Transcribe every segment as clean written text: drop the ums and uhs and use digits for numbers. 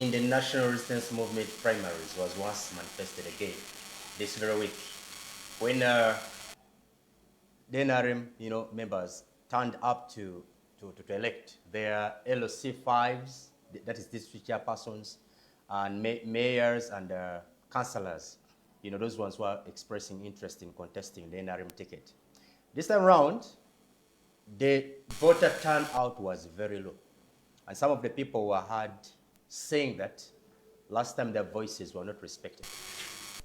in the National Resistance Movement primaries was once manifested again this very week when the NRM, members turned up to elect their LOC 5s, that is district chairpersons, and mayors and councillors, those ones who are expressing interest in contesting the NRM ticket. This time around, the voter turnout was very low. And some of the people were heard saying that last time their voices were not respected.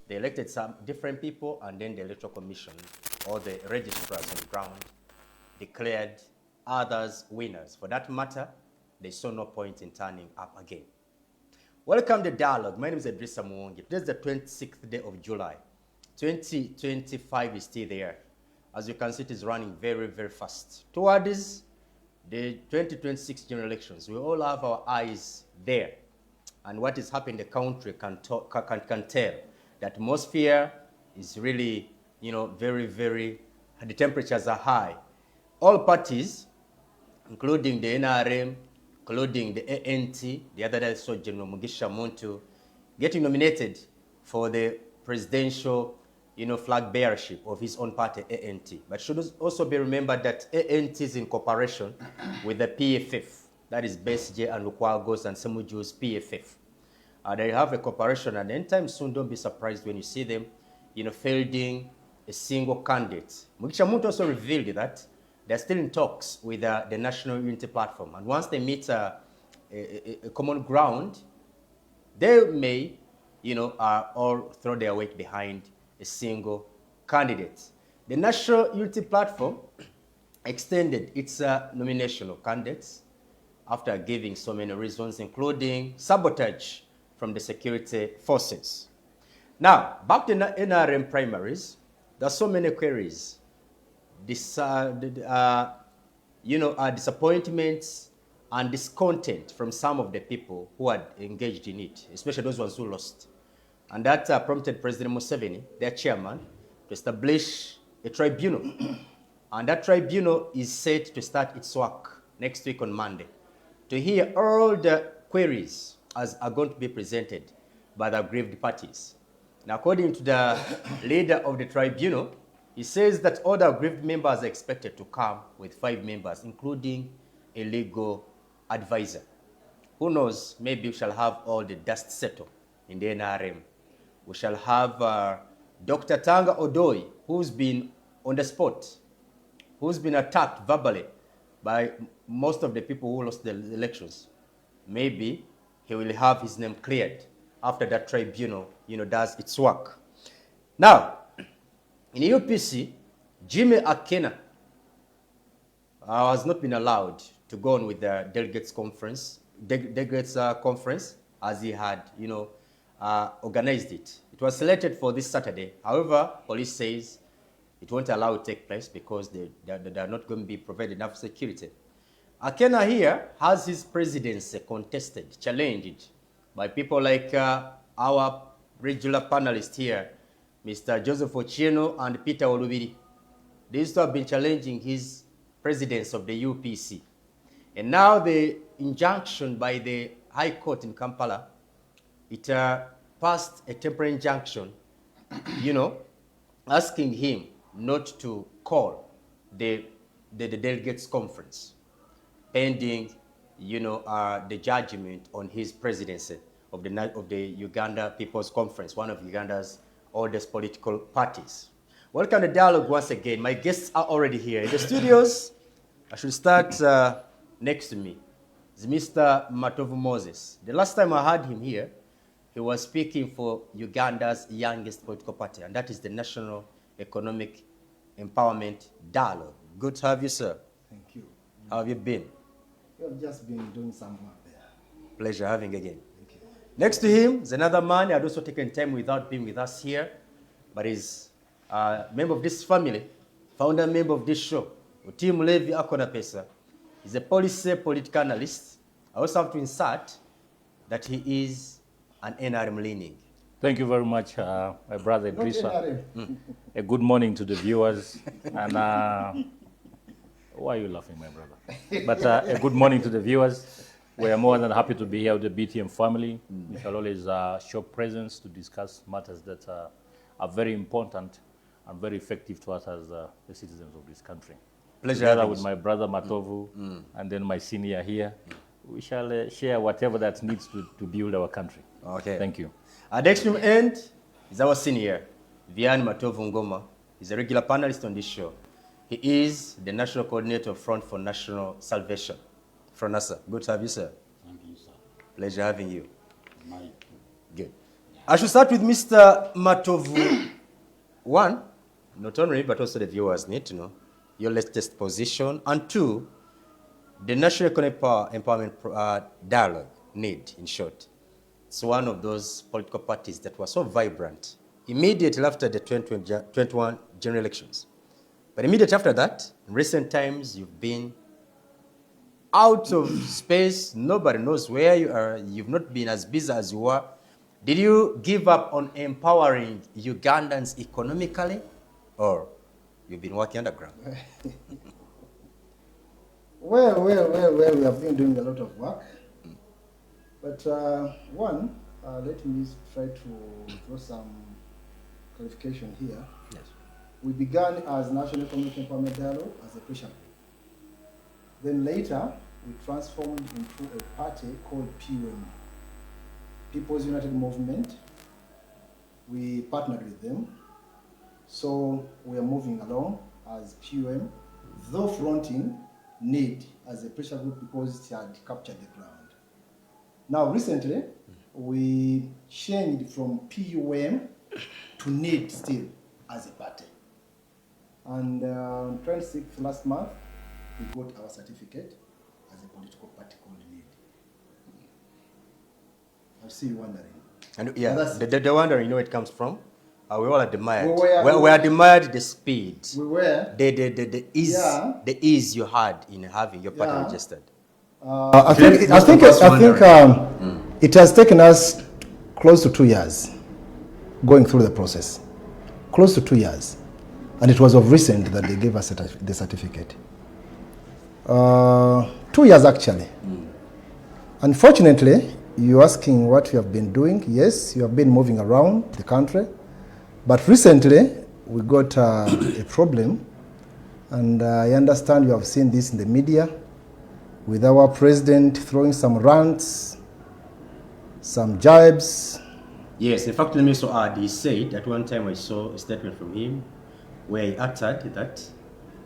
They elected some different people, and then the Electoral Commission or the registrars on the ground declared others winners. For that matter, they saw no point in turning up again. Welcome to Dialogue. My name is Edirisa Muwonge. Today is the 26th day of July. 2025 is still there. As you can see, it is running very, very fast. Towards the 2026 general elections, we all have our eyes there. And what is happening in the country can tell. The atmosphere is really, very, very, the temperatures are high. All parties, including the NRM, including the ANT, the other day I saw General Mugisha Muntu, getting nominated for the presidential, flag bearership of his own party, ANT. But should also be remembered that ANT is in cooperation with the PFF, that is Besje and Lukwagos and Semuju's PFF. They have a cooperation, and anytime soon, don't be surprised when you see them, fielding a single candidate. Mugisha Muntu also revealed that they're still in talks with the National Unity Platform, and once they meet a common ground, they may, all throw their weight behind a single candidate. The National Unity Platform extended its nomination of candidates after giving so many reasons, including sabotage from the security forces. Now, back to the NRM primaries, there are so many queries, disappointments and discontent from some of the people who had engaged in it, especially those ones who lost. And that prompted President Museveni, their chairman, to establish a tribunal. And that tribunal is set to start its work next week on Monday to hear all the queries as are going to be presented by the aggrieved parties. Now, according to the leader of the tribunal, he says that all the aggrieved members are expected to come with 5 members, including a legal advisor. Who knows, maybe we shall have all the dust settled in the NRM. We shall have Dr. Tanga Odoi, who's been on the spot, who's been attacked verbally by most of the people who lost the elections. Maybe he will have his name cleared after that tribunal, does its work. Now, in UPC, Jimmy Akena has not been allowed to go on with the delegates conference, as he had, organized it. It was selected for this Saturday. However, police says it won't allow it to take place because they are not going to be provided enough security. Akena here has his presidency contested, challenged by people like our regular panelist here, Mr. Joseph Ochieno and Peter Olubiri. These two have been challenging his presidency of the UPC. And now the injunction by the High Court in Kampala, it passed a temporary injunction, asking him not to call the delegates conference, pending, the judgment on his presidency of the Uganda People's Conference, one of Uganda's oldest political parties. Welcome to Dialogue once again. My guests are already here in the studios. I should start next to me. It's Mr. Matovu Moses. The last time I had him here, he was speaking for Uganda's youngest political party, and that is the National Economic Empowerment Dialogue. Good to have you, sir. Thank you. How have you been? You've just been doing some work there. Pleasure having you again. Thank you. Next to him is another man who had also taken time without being with us here, but is a member of this family, founder member of this show, Tim Levi Akona Pesa. He's a political analyst. I also have to insert that he is an NRM leaning. Thank you very much, my brother Edirisa. A good morning to the viewers. And why are you laughing, my brother? But a good morning to the viewers. We are more than happy to be here with the BTM family. We shall always show presence to discuss matters that are very important and very effective to us as the citizens of this country. Pleasure Together with my brother Matovu and then my senior here, we shall share whatever that needs to build our country. Okay. Thank you. At the extreme end is our senior, Vianne Matovu Ngoma. He's a regular panelist on this show. He is the National Coordinator of Front for National Salvation. Fronasa, good to have you, sir. Thank you, sir. Pleasure having you. Mine too. Good. I should start with Mr. Matovu. One, not only, but also the viewers need to know your latest position. And two, the National Economic Empowerment Dialogue, NEED, in short. It's one of those political parties that were so vibrant immediately after the 2021 general elections. But immediately after that, in recent times, you've been out of space. Nobody knows where you are. You've not been as busy as you were. Did you give up on empowering Ugandans economically, or you've been working underground? Well, we have been doing a lot of work. But let me try to draw some clarification here. Yes. We began as National Economic Empowerment Dialogue as a pressure group. Then later, we transformed into a party called PUM, People's United Movement. We partnered with them. So we are moving along as PUM, though fronting NEED as a pressure group because it had captured the ground. Now recently, we changed from PUM to NEED still as a party. And on 26th last month, we got our certificate as a political party called NEED. I see you wondering. And yeah, the wondering, you know, it comes from. We all admired. We admired the speed. We were. The ease. Yeah. The ease you had in having your party registered. I think it has taken us close to 2 years going through the process. Close to 2 years. And it was of recent that they gave us the certificate. 2 years actually. Unfortunately, you're asking what you have been doing. Yes, you have been moving around the country. But recently, we got a problem. And I understand you have seen this in the media with our president throwing some rants, some jibes. Yes, in fact, let me also add, he said at one time I saw a statement from him where he uttered that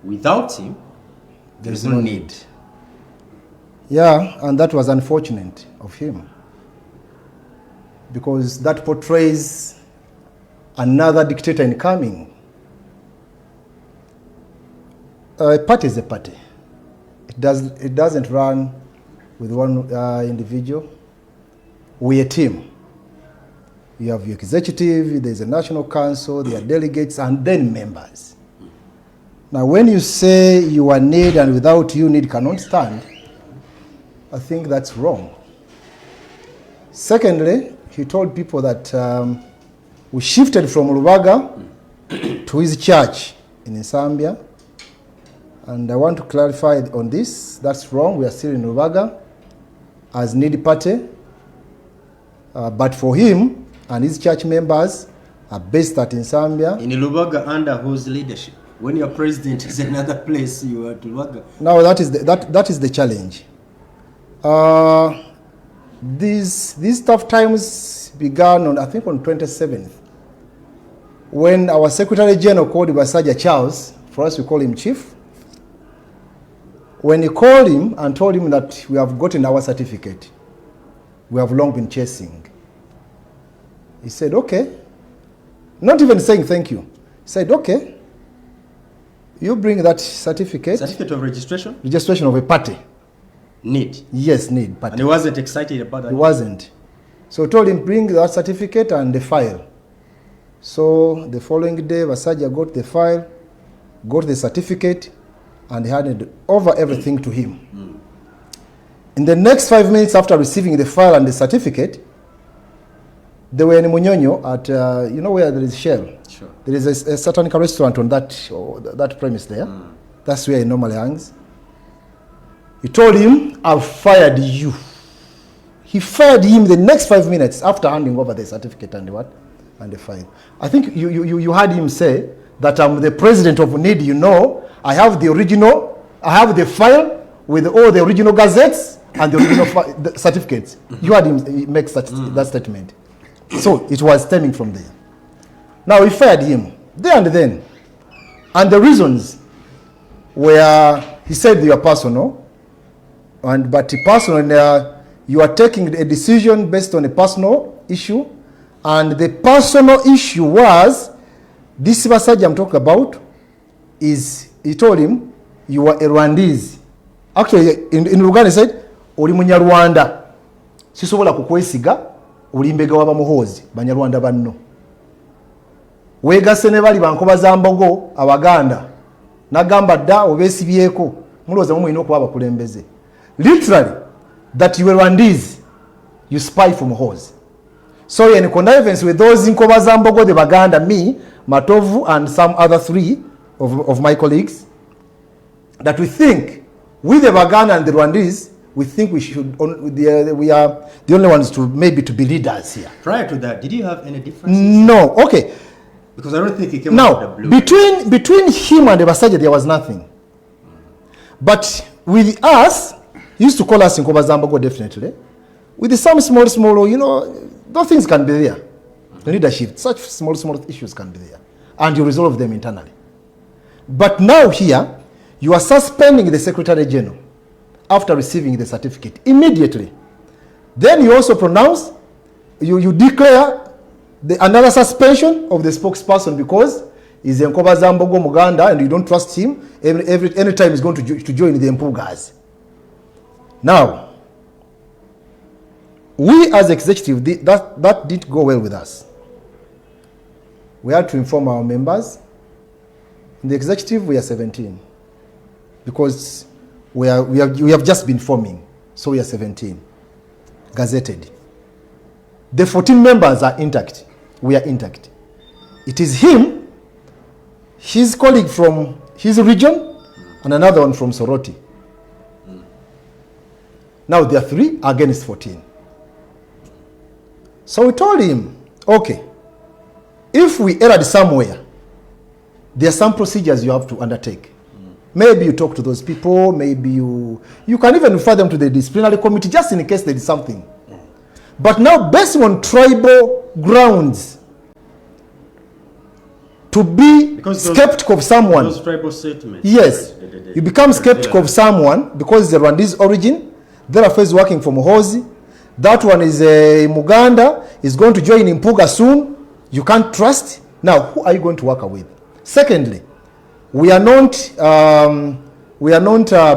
without him, there is no need. Yeah, and that was unfortunate of him because that portrays another dictator incoming. A party is a party. It doesn't run with one individual. We're a team. You have your executive, there's a national council, there are delegates, and then members. Now, when you say you are NEED and without you NEED cannot stand, I think that's wrong. Secondly, he told people that we shifted from Lubaga to his church in Zambia. And I want to clarify on this. That's wrong. We are still in Lubaga as NEED party. But for him and his church members are based at in Zambia. In Lubaga under whose leadership? When your president is another place, you are to Lubaga. Now that is the challenge. These tough times began on, I think, on 27th, when our Secretary General called Basaja Charles, for us we call him Chief. When he called him and told him that we have gotten our certificate, we have long been chasing. He said, okay. Not even saying thank you. He said, okay. You bring that certificate. Certificate of registration? Registration of a party. NEED? Yes, NEED party. And he wasn't excited about that? He wasn't. So I told him, bring that certificate and the file. So the following day, Basaja got the file, got the certificate, and handed over everything to him. In the next 5 minutes after receiving the file and the certificate, they were in Munyonyo at, you know where there is Shell? Sure. There is a Satanica restaurant on that premise there. That's where he normally hangs. He told him, I've fired you. He fired him the next 5 minutes after handing over the certificate and what? And the file. I think you heard him say that I'm the president of NEED, you know. I have the original, I have the file with all the original gazettes and the original the certificates. You heard him make that statement. So it was stemming from there. Now he fired him there and then. And the reasons were, he said they were personal, but personal, you are taking a decision based on a personal issue, and the personal issue was, this Basajja I'm talking about, is, he told him, you are a Rwandese. Actually, in Uganda he said, oli munyarwanda, sisobola kukwesiga, oli mbega w'abamuhoozi, banyarwanda banno. Weegase ne bali bankoba za mbogo, abaganda, nagamba dda obeesibyeko, mulowooza mumulina okuba abakulembeze. Literally, that you were Rwandese, you spy from Muhoozi. So in connivance with those in Kobazambogo, the Baganda, me, Matovu, and some other 3 of my colleagues, that we think, with the Baganda and the Rwandese, we think we should, we are the only ones to maybe to be leaders here. Prior to that, did you have any differences? No, okay. Because I don't think he came out of the blue. Between him and the Basajja, there was nothing. But with us, he used to call us in Kobazambogo, definitely. With some small, you know, those things can be there. The leadership, such small issues can be there. And you resolve them internally. But now here, you are suspending the Secretary General after receiving the certificate immediately. Then you also pronounce, you declare another suspension of the spokesperson because he's in Kobazambogo, Muganda, and you don't trust him. Any time he's going to join the Mpugas. Now, we as executive, that didn't go well with us. We had to inform our members. In the executive, we are 17. Because we have just been forming. So we are 17. Gazetted. The 14 members are intact. We are intact. It is him, his colleague from his region, and another one from Soroti. Now there are 3 against 14. So we told him, okay, if we erred somewhere, there are some procedures you have to undertake. Maybe you talk to those people, maybe you can even refer them to the disciplinary committee just in case there is something. But now, based on tribal grounds, to be skeptical of someone. Those tribal statements. Yes. You become skeptical of someone because it's a Rwandese origin. Therefore, is working for Muhoozi. That one is a Muganda, is going to join Impuga soon. You can't trust. Now, who are you going to work with? Secondly, we are not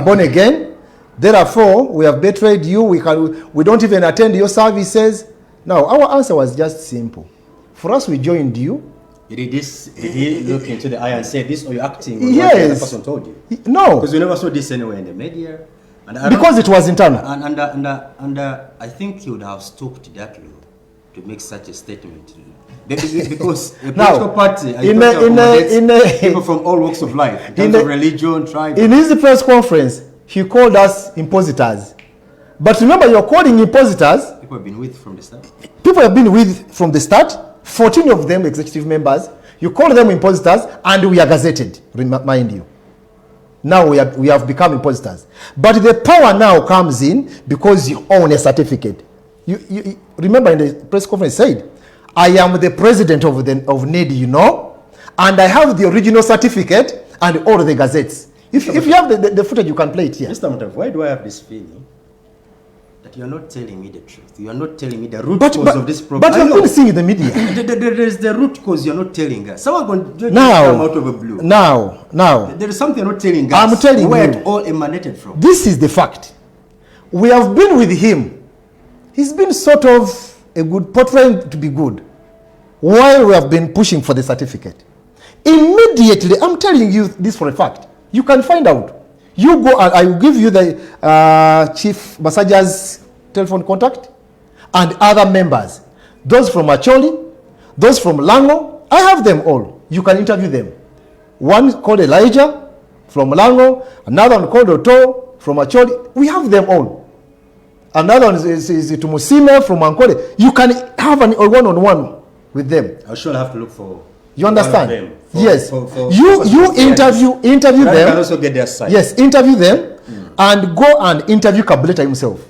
born again. Therefore, we have betrayed you. We don't even attend your services. Now, our answer was just simple. For us, we joined you. Did he look into the eye and say this, or you acting on yes. what the other person told you? No. Because we never saw this anywhere in the media. And because it was internal. And I think he would have stooped that low to make such a statement. Because a political party, people from all walks of life, in terms of religion, tribe. In his press conference, he called us impositors. But remember, you're calling impositors. People have been with from the start. People have been with from the start. 14 of them executive members. You call them impositors, and we are gazetted, remind you. Now we have become impositors. But the power now comes in because you own a certificate. You remember in the press conference said, I am the president of NEED, you know, and I have the original certificate and all the gazettes. If you have the footage, you can play it here. Mr. Matovu, why do I have this feeling that you are not telling me the truth? You are not telling me the root cause of this problem. But you're not seeing in the media. There is the root cause you're not telling us. Someone going to come out of a blue. Now. There is something you're not telling us. I'm telling where you. it all emanated from. This is the fact. We have been with him. He's been sort of portraying to be good, while we have been pushing for the certificate. Immediately, I'm telling you this for a fact. You can find out. You go and I will give you the Chief Basajja's telephone contact and other members. Those from Acholi, those from Lango, I have them all. You can interview them. One called Elijah from Lango, another one called Otto from Acholi. We have them all. Another one is Tumusime from Ankole. You can have a one-on-one with them. I should have to look for. You understand? Yes. You interview them. I can also get their side. Yes, interview them and go and interview Kabuleta himself.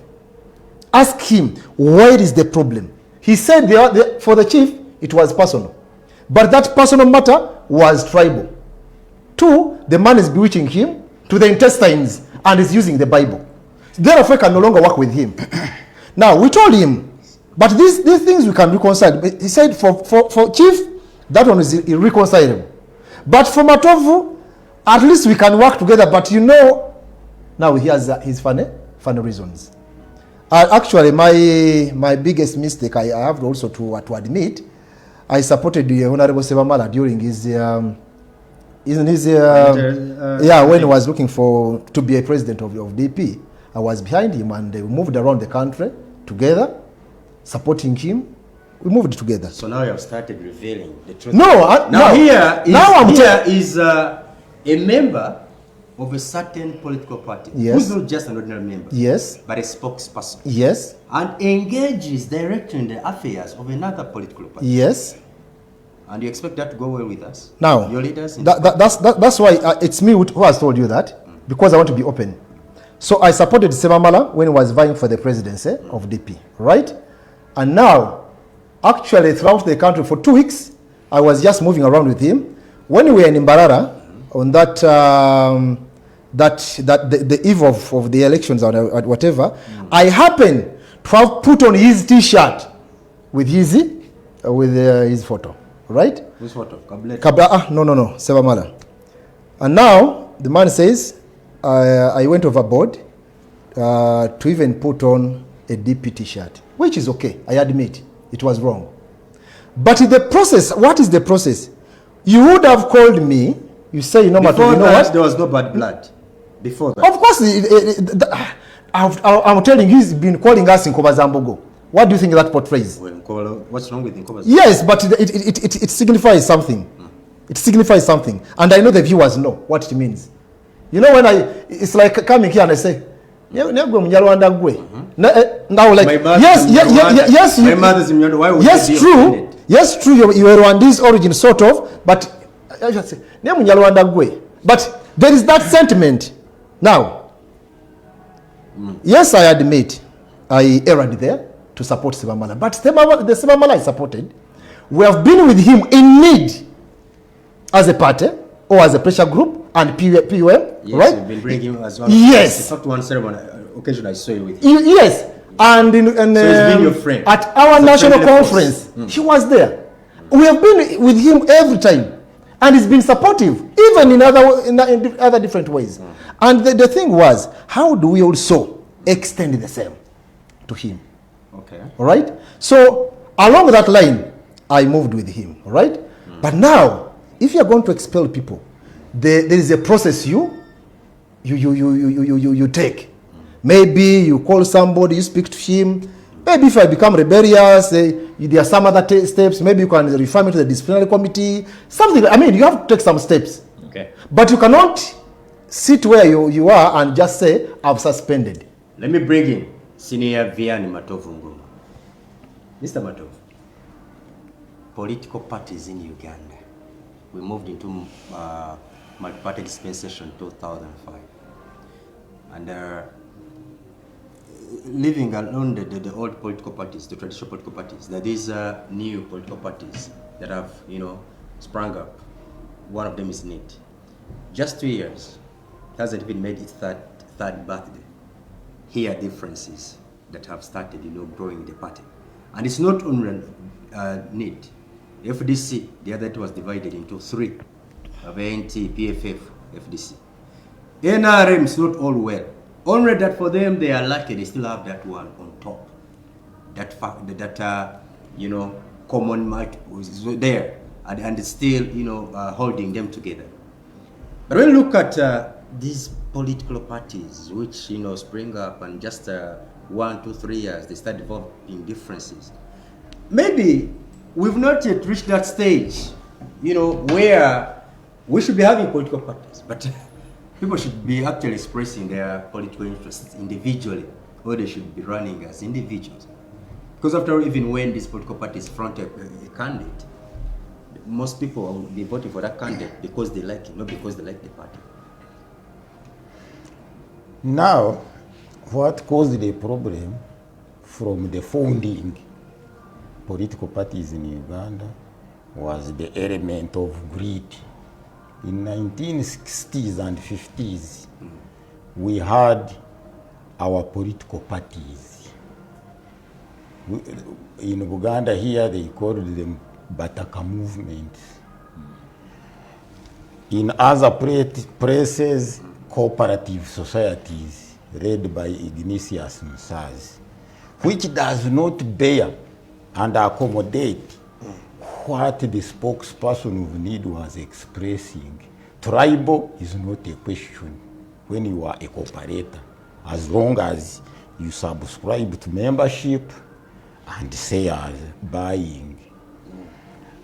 Ask him, where is the problem? He said for the chief, it was personal. But that personal matter was tribal. 2, the man is bewitching him to the intestines and is using the Bible. Therefore, I can no longer work with him. Now, we told him, but these things we can reconcile. He said for chief, that one is irreconcilable. But for Matovu, at least we can work together. But now he has his funny reasons. Actually, my biggest mistake, I have also to admit, I supported the Honorable Sebamala during his when he was looking to be a president of DP. I was behind him and we moved around the country together, supporting him. We moved together. So now you have started revealing the truth. Here is a member of a certain political party. Yes. Who's not just an ordinary member. Yes. But a spokesperson. Yes. And engages directly in the affairs of another political party. Yes. And you expect that to go well with us? Now, your leaders? That's why it's me who has told you that, because I want to be open. So I supported Sebamala when he was vying for the presidency of DP, right? And now, actually throughout the country for 2 weeks, I was just moving around with him. When we were in Mbarara, on the eve of the elections or whatever, I happened to have put on his T-shirt with his photo, right? Whose photo? No, Sebamala. And now the man says, I went overboard to even put on a DP T-shirt, which is okay. I admit it was wrong. But in the process, what is the process? You would have called me. You say, Before that, there was no bad blood. Before that. Of course, I'm telling you, he's been calling us in Nkobazambogo. What do you think that portrays? Well, what's wrong with Nkobazambogo? Yes, but it signifies something. It signifies something. And I know the viewers know what it means. It's like coming here and I say, now like, yes, true. Yes, true, you were Rwanda's origin, sort of, but I just say, but there is that sentiment. Now, yes, I admit, I erred there to support Sebamala, but the Sebamala I supported, we have been with him in need as a party or as a pressure group and PUM, yes, right? You've been bringing him as well. Yes. In fact, one ceremony, occasion I saw you with him. Yes. And, so he's been your friend. At our national conference, he was there. We have been with him every time. And he's been supportive, even in other different ways. And the thing was, how do we also extend the same to him? Okay. All right? So, along that line, I moved with him. All right? But now, if you're going to expel people, there is a process you take. Maybe you call somebody, you speak to him. Maybe if I become rebellious, there are some other steps. Maybe you can refer me to the disciplinary committee. Something. I mean, you have to take some steps. Okay. But you cannot sit where you are and just say, I've suspended. Let me bring in Senior Vianne Matovu. Mr. Matovu, political parties in Uganda. We moved into multi-party dispensation in 2005. And living along the old political parties, the traditional political parties, there is new political parties that have, sprung up. One of them is NEED. Just 2 years, it hasn't even made its third birthday. Here are differences that have started, growing the party. And it's not only NEED. FDC, the other two was divided into 3. VNT, PFF, FDC. NRM is not all well. Only that for them, they are lucky they still have that one on top. That fact, that common might was there, and it's still, holding them together. But when you look at these political parties, which, spring up and just 1, 2, 3 years, they start developing differences. Maybe we've not yet reached that stage, where we should be having political parties, but people should be actually expressing their political interests individually or they should be running as individuals. Because after all, even when these political parties front a candidate, most people will be voting for that candidate because they like him, not because they like the party. Now, what caused the problem from the founding political parties in Uganda was the element of greed. In 1960s and 50s, we had our political parties. In Uganda here, they called them Bataka movements. In other places, cooperative societies led by Ignatius Musazi, which does not bear and accommodate what the spokesperson of NEED was expressing. Tribal is not a question when you are a cooperator, as long as you subscribe to membership and sales, buying.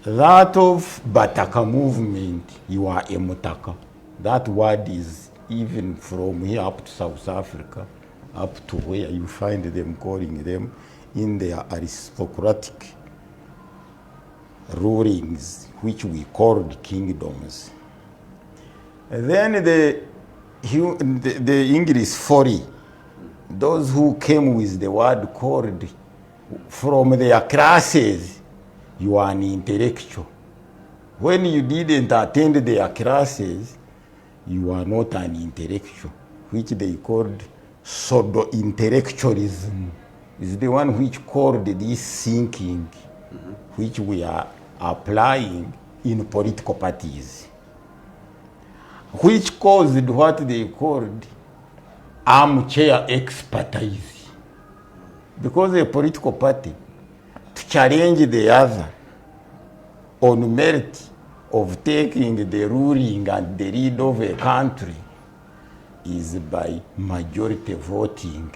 That of Bataka movement, you are a Mutaka. That word is even from here up to South Africa, up to where you find them calling them in their aristocratic rulings, which we called kingdoms. And then the English folly, those who came with the word called from their classes, you are an intellectual. When you didn't attend their classes, you are not an intellectual, which they called pseudo-intellectualism. Is the one which called this thinking, which we are applying in political parties, which caused what they called armchair expertise. Because a political party, to challenge the other on merit of taking the ruling and the lead of a country is by majority voting.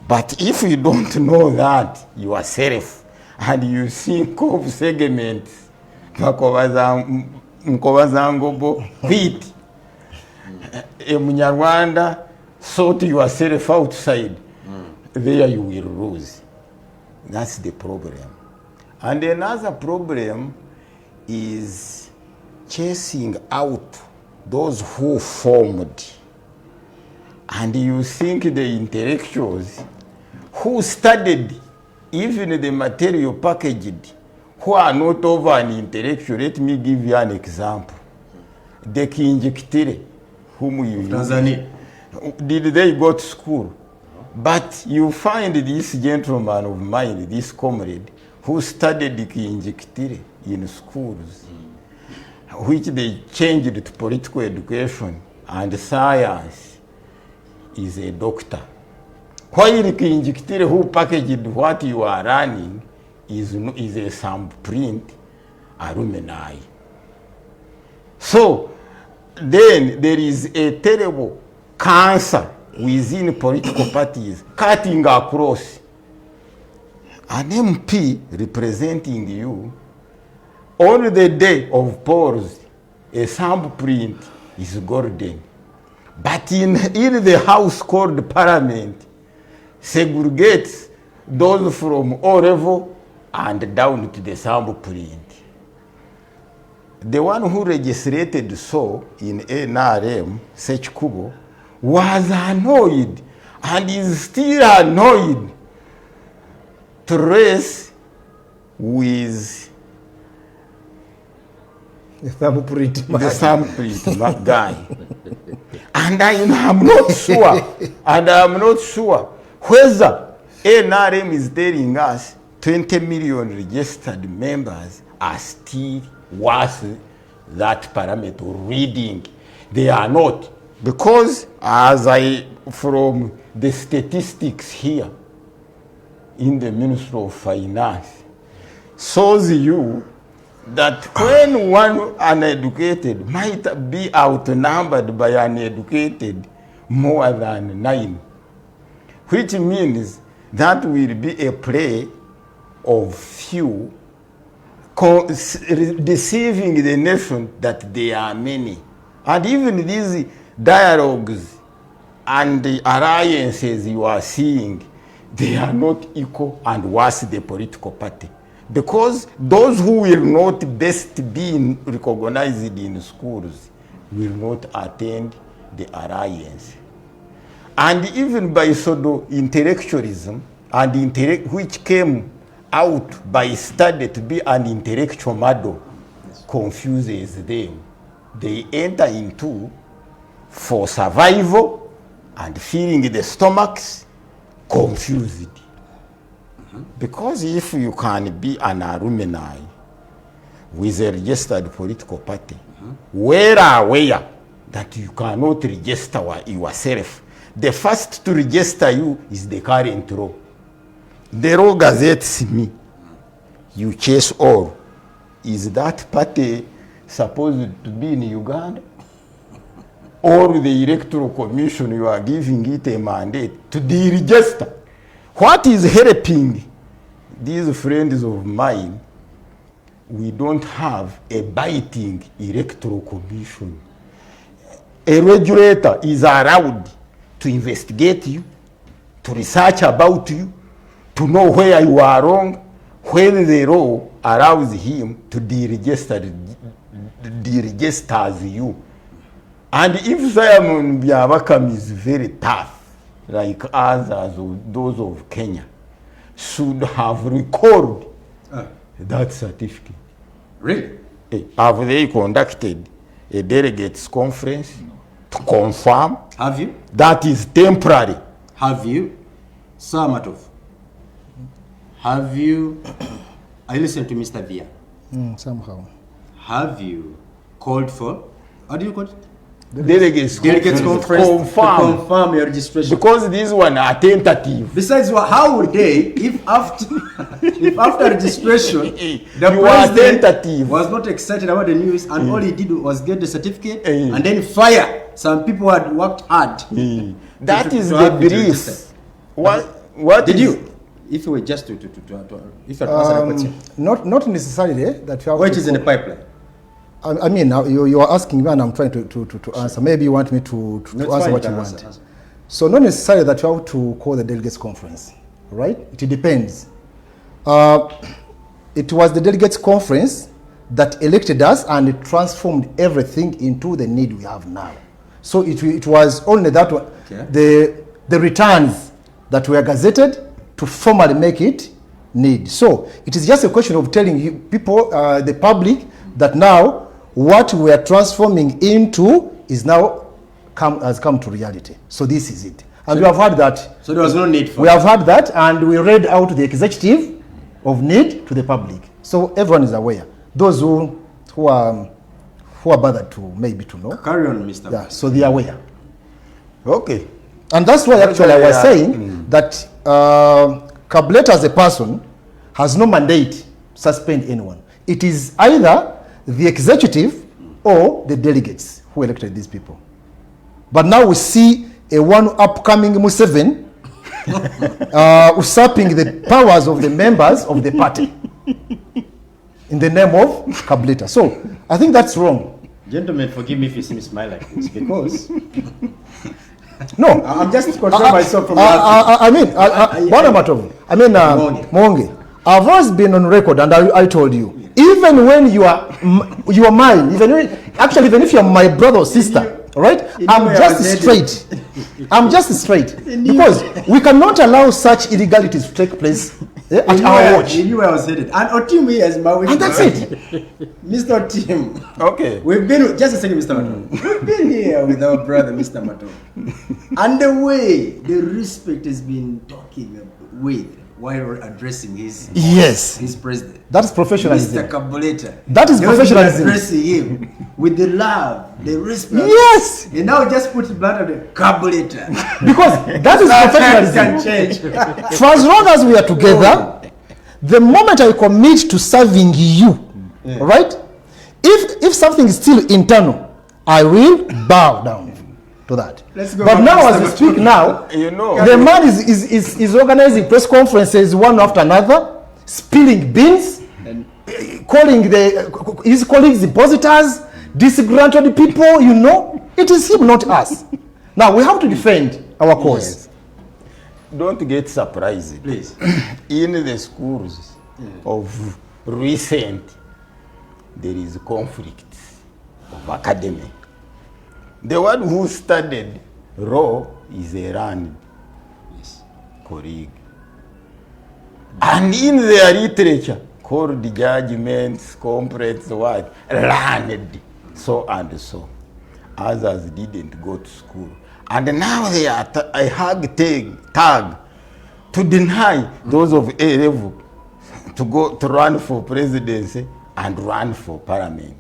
But if you don't know that yourself and you think of segments, Mkobazangobo, wheat, a Munyarwanda, sort yourself outside, there you will lose. That's the problem. And another problem is chasing out those who formed. And you think the intellectuals who studied even the material packaged, who are not over an intellectual. Let me give you an example. The Kinjikitire, whom you Tanzania. Did they go to school? But you find this gentleman of mine, this comrade, who studied Kinjikitire in schools, which they changed to political education and science, is a doctor. While Kinjikitire, who packaged what you are running, is a thumbprint alumni. So then there is a terrible cancer within political parties, cutting across. An MP representing you, on the day of polls, a thumbprint is golden. But in the house called parliament, segregates those from O level and down to the thumbprint. The one who registered so in NRM, Sech Kubo, was annoyed and is still annoyed to race with The thumbprint. the thumbprint guy. And I'm not sure whether NRM is telling us 20 million registered members are still worth that parameter reading. They are not. Because from the statistics here in the Ministry of Finance, shows you that when one uneducated might be outnumbered by uneducated more than 9, which means that will be a play of few deceiving the nation that there are many. And even these dialogues and the alliances you are seeing, they are not equal and worse the political party. Because those who will not best be recognized in schools will not attend the alliance. And even by pseudo intellectualism, and which came out by study to be an intellectual model, confuses them. They enter into for survival and filling the stomachs confused. Because if you can be an alumni with a registered political party, well aware that you cannot register yourself, the first to register you is the current law. The law gazettes me. You chase all. Is that party supposed to be in Uganda? Or the electoral commission, you are giving it a mandate to deregister? What is helping these friends of mine? We don't have a biting electoral commission. A regulator is allowed to investigate you, to research about you, to know where you are wrong, when the law allows him to deregisters you. And if Simon Byabakam is very tough, like others, those of Kenya, should have recorded that certificate. Really? Have they conducted a delegates conference to confirm? Have you? That is temporary. Have you? Sir Matovu, have you, I listened to Mr. Vianne. Somehow. Have you called for, how do you call it? Delegates Conference to confirm your registration. Because these one are tentative. Besides, how would they, if after registration, the You are president tentative. was not excited about the news and all he did was get the certificate and then fire some people who had worked hard. That is to the have it brief. registered. What Did is- you? If you were just to if you had to answer the question. Not necessarily that you have Which to is in the pipeline? I mean, now you are asking me and I'm trying to answer. Maybe you want me to No, it's answer fine, what you you can want. answer. So not necessarily that you have to call the delegates conference, right? It depends. It was the delegates conference that elected us and it transformed everything into the need we have now. So it was only that one, the returns that were gazetted to formally make it need. So it is just a question of telling you people, the public, that now what we are transforming into is now has come to reality. So this is it. And we have had that. So there was no need for We have had that and we read out the executive of need to the public. So everyone is aware. Those who are bothered to maybe to know. Carry on, Mr. Yeah, so they are aware. Okay. And that's why actually I was saying that Kabuleta as a person has no mandate to suspend anyone. It is either the executive or the delegates who elected these people. But now we see a one upcoming Museveni usurping the powers of the members of the party in the name of Kabuleta. So I think that's wrong. Gentlemen, forgive me if you see me smile like this because No, I'm just controlling myself from I mean, Bwana Matovu, I mean, Muwonge, I've always been on record, and I told you, even when you are mine, even if you're my brother or sister, right? I'm just straight. I'm just straight because we cannot allow such illegalities to take place at our watch. You knew where I was headed. And Otimu as my And that's it. Mr. Otimu. Okay. We've been, just a second, Mr. Matovu. We've been here with our brother, Mr. Matovu. And the way the respect has been talking with while addressing his president. That's professionalism. Mr. Kabuleta. That is professionalism. Addressing him with the love, the respect. Yes. And now just put blood on the Kabuleta. Because that is professionalism. Change. For as long as we are together, the moment I commit to serving you, right? If something is still internal, I will bow down to that. Let's go But back now, to as we Mr. speak now, You know. the man is organizing press conferences one after another, spilling beans, calling his colleagues depositors, disgruntled people. You know, it is him, not us. Now we have to defend our cause. Yes. Don't get surprised. Please. In the schools of recent, there is conflict of academy. The one who studied law is a learned colleague. And in their literature, called judgments, complaints, what? Learned, so and so. Others didn't go to school. And now they are a hard tag to deny those of A level to go to run for presidency and run for parliament.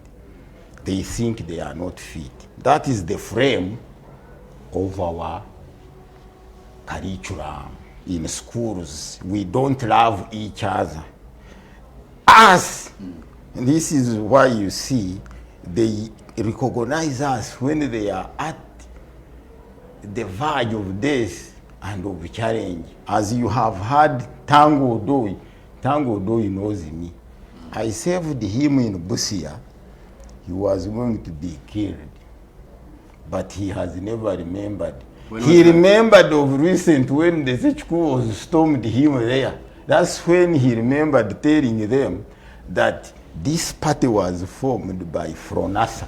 They think they are not fit. That is the frame of our curriculum in schools. We don't love each other. Us, this is why you see they recognize us when they are at the verge of death and of challenge. As you have heard Tango Doi knows me. I saved him in Busia. He was going to be killed, but he has never remembered. He remembered of recent when the Sechku was stormed him there. That's when he remembered telling them that this party was formed by Fronasa.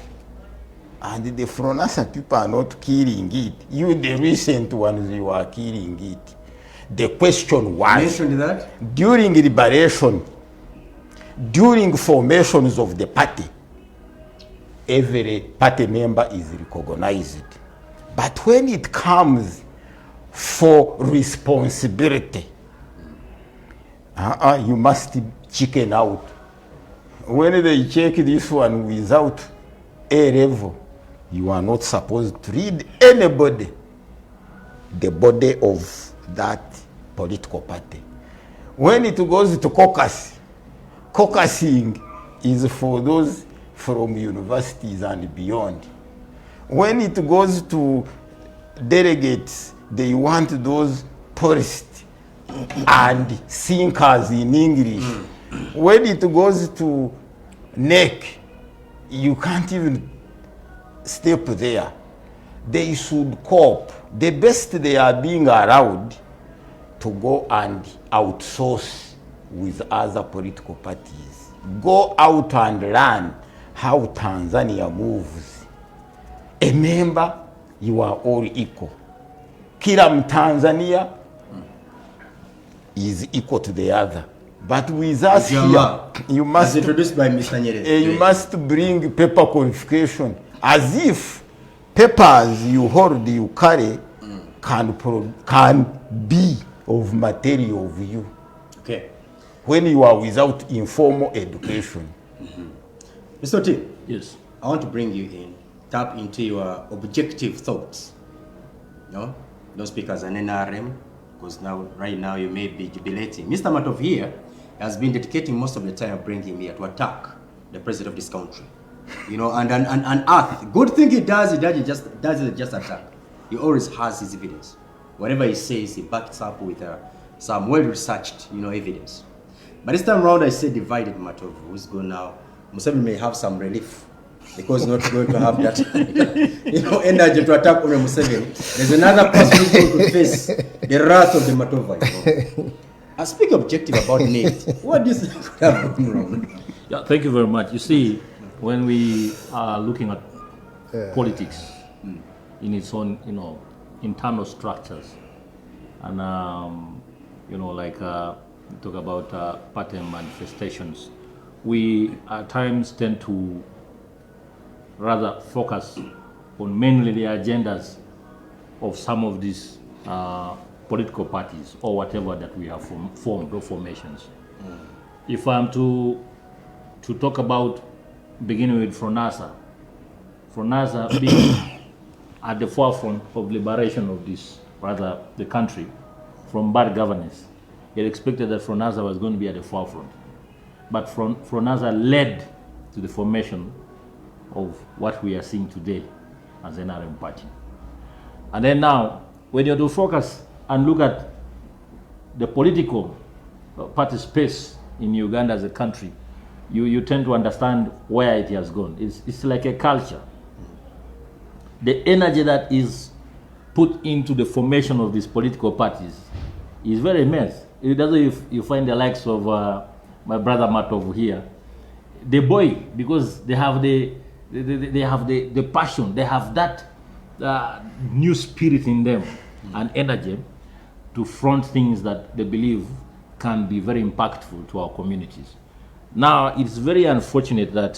And the Fronasa people are not killing it. You, the recent ones, you are killing it. The question was, Mentioned that? during liberation, during formations of the party, every party member is recognized. But when it comes for responsibility, you must chicken out. When they check this one without A level, you are not supposed to read anybody, the body of that political party. When it goes to caucus, caucusing is for those from universities and beyond. When it goes to delegates, they want those polished and thinkers in English. When it goes to NEC, you can't even step there. They should cope. The best they are being allowed to go and outsource with other political parties. Go out and learn how Tanzania moves. A member, you are all equal. Kila Mtanzania is equal to the other. But with us here, you must, as introduced by Mr. Nyerere. You must bring paper qualification, as if papers you hold, you carry, can be of material of you. Okay. When you are without informal education. Mr. T. Yes. I want to bring you in, tap into your objective thoughts. No? Don't speak as an NRM, because right now you may be jubilating. Mr. Matovu here has been dedicating most of the time of bringing him here to attack the president of this country. You know, and earth. Good thing he does it just attack. He always has his evidence. Whatever he says, he backs up with some well-researched, evidence. But this time around, I say divided Matovu, who's going now. Museveni may have some relief because he's not going to have that, energy to attack Honorable Museveni. There's another person who's going to face the wrath of the Matovu. I speak objective about NEED. What do you think could have gone wrong? Yeah, thank you very much. You see, when we are looking at politics in its own, internal structures, and talk about pattern manifestations, we at times tend to rather focus on mainly the agendas of some of these political parties or whatever that we have formed or formations. If I'm to talk about beginning with Fronasa being at the forefront of liberation of this, rather the country, from bad governance, it expected that Fronasa was going to be at the forefront. But Fronasa led to the formation of what we are seeing today as an NRM party. And then now, when you do focus and look at the political party space in Uganda as a country, you tend to understand where it has gone. It's like a culture. The energy that is put into the formation of these political parties is very immense. It doesn't if you find the likes of my brother Matovu here, the boy, because they have the passion, they have that new spirit in them and energy to front things that they believe can be very impactful to our communities. Now, it's very unfortunate that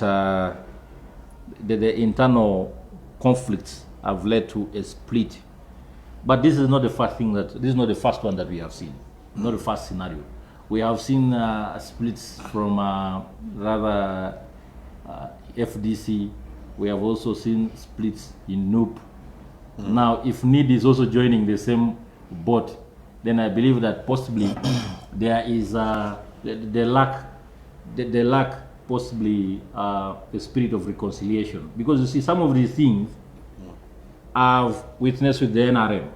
the internal conflicts have led to a split. But this is not the first thing this is not the first one that we have seen, not the first scenario. We have seen splits from rather FDC. We have also seen splits in NUP. Now, if NEED is also joining the same boat, then I believe that possibly there is the lack possibly the spirit of reconciliation. Because you see, some of these things I've witnessed with the NRM.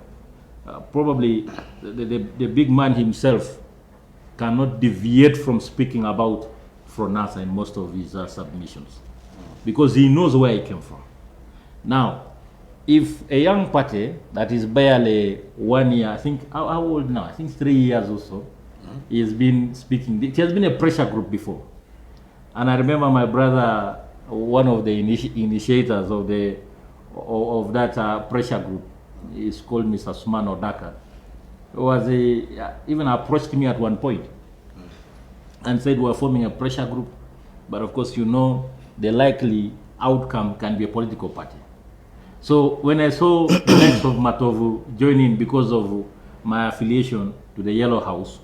Probably the big man himself cannot deviate from speaking about Fronasa in most of his submissions because he knows where he came from. Now, if a young party that is barely 1 year, I think, how old now? I think 3 years or so, he has been speaking. It has been a pressure group before. And I remember my brother, one of the initiators of that pressure group, is called Mr. Suman Odaka, even approached me at one point and said we're forming a pressure group, but of course, you know, the likely outcome can be a political party. So when I saw the likes of Matovu joining because of my affiliation to the Yellow House,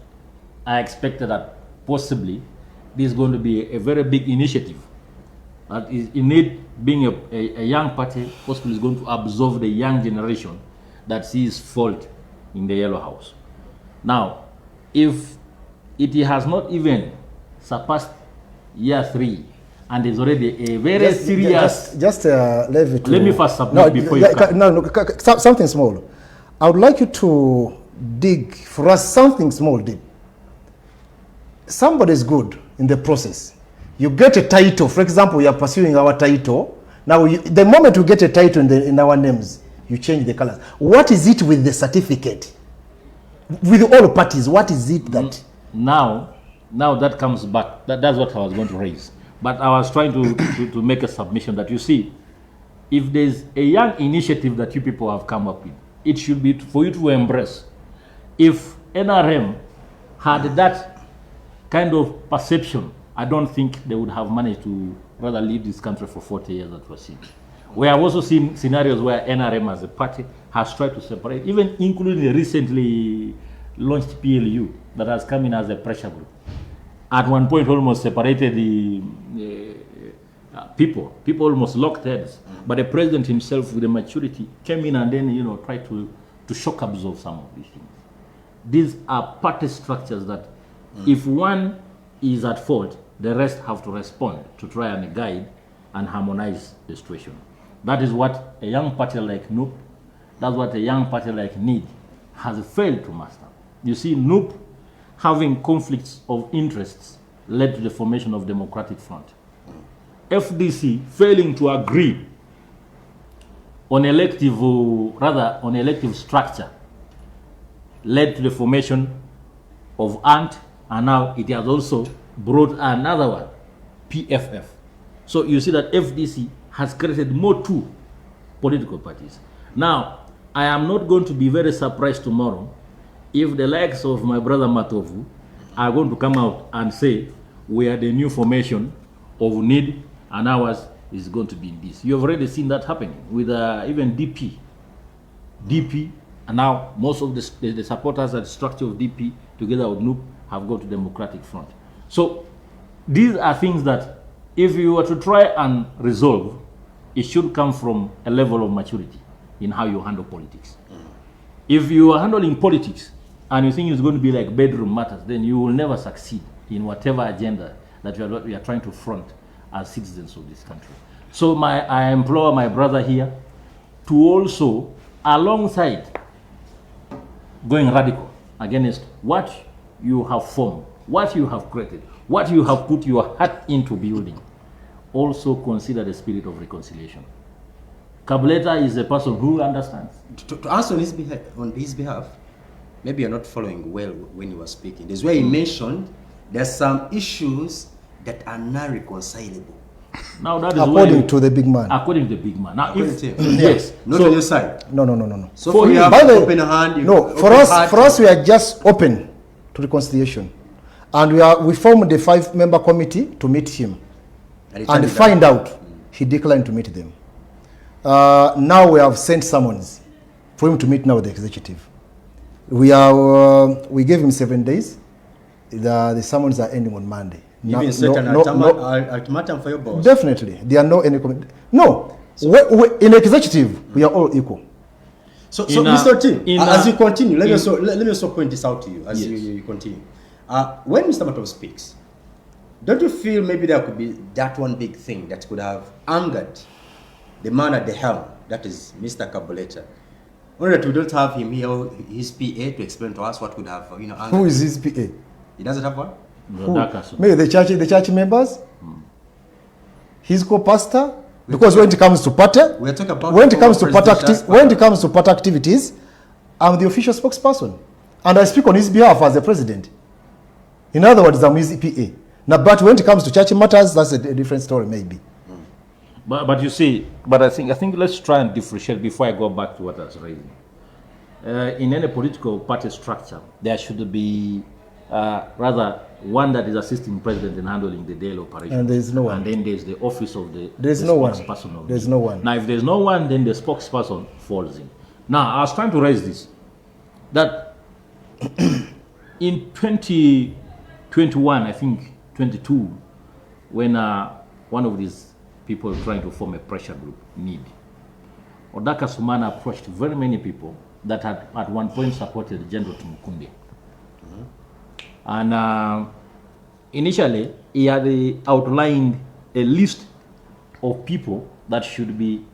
I expected that possibly this is going to be a very big initiative. That is in it, being a young party, possibly is going to absorb the young generation that sees fault in the Yellow House. Now, if it has not even surpassed year 3, and is already a very serious... Let me first submit before you come. Something small. I would like you to dig for us something small deep. Somebody is good in the process. You get a title. For example, you are pursuing our title. Now, the moment you get a title in our names, you change the colors. What is it with the certificate? With all parties, what is it that... Now that comes back. That's what I was going to raise. But I was trying to make a submission that, you see, if there's a young initiative that you people have come up with, it should be for you to embrace. If NRM had that kind of perception, I don't think they would have managed to rather leave this country for 40 years that was seen. We have also seen scenarios where NRM as a party has tried to separate, even including the recently launched PLU that has come in as a pressure group. At one point, almost separated the people. People almost locked heads. But the president himself, with the maturity, came in and then, tried to shock absorb some of these things. These are party structures that, if one is at fault, the rest have to respond to try and guide and harmonize the situation. That is what a young party like NUP, that's what a young party like NEED has failed to master. You see, NUP having conflicts of interests led to the formation of Democratic Front. FDC failing to agree on elective structure led to the formation of ANT, and now it has also brought another one, PFF. So you see that FDC has created more two political parties. Now, I am not going to be very surprised tomorrow if the likes of my brother Matovu are going to come out and say, we are the new formation of NEED and ours is going to be in this. You have already seen that happening with even DP, and now most of the supporters at the structure of DP together with NUP have gone to Democratic Front. So these are things that if you were to try and resolve, it should come from a level of maturity in how you handle politics. If you are handling politics and you think it's going to be like bedroom matters, then you will never succeed in whatever agenda that we are trying to front as citizens of this country. So I implore my brother here to also, alongside going radical against what you have formed, what you have created, what you have put your heart into building, also consider the spirit of reconciliation. Kabuleta is a person who understands. To answer on his behalf, maybe you're not following well when you were speaking. There's where he mentioned there's some issues that are not reconcilable. Now that is According to the big man. According to the big man. Now, if Yes, not on your side. No. So For for you him- have By the- open hand. No, for us, we are just open to reconciliation, and we formed a 5-member committee to meet him and find out he declined to meet them. Now we have sent summons for him to meet now with the executive. We gave him 7 days. The summons are ending on Monday. Even set an ultimatum for your boss. Definitely, there are no any comment. No, in executive we are all equal. So Mr. Tim, as you continue, let me also point this out to you as you continue. When Mr. Matovu speaks, don't you feel maybe there could be that one big thing that could have angered the man at the helm, that is Mr. Kabuleta? Only that we don't have him here, his PA, to explain to us what could have, angered. Who is his PA? He doesn't have one? Maybe the church members, his co-pastor. Because when it comes to party, We're talking about when it comes to party activities, I'm the official spokesperson, and I speak on his behalf as the president. In other words, I'm his PA. Now, but when it comes to church matters, that's a different story, maybe. But you see, but I think let's try and differentiate before I go back to what I was raising. In any political party structure, there should be rather one that is assisting president in handling the daily operation. And there's no one. And then there's the office of the There's the no one. spokesperson of There's NEED. no one. Now, if there's no one, then the spokesperson falls in. Now, I was trying to raise this, that in 2021, I think 22, when one of these people trying to form a pressure group, NEED, Odaka Sumana approached very many people that had at one point supported General Tumukunde. And initially, he had outlined a list of people that should be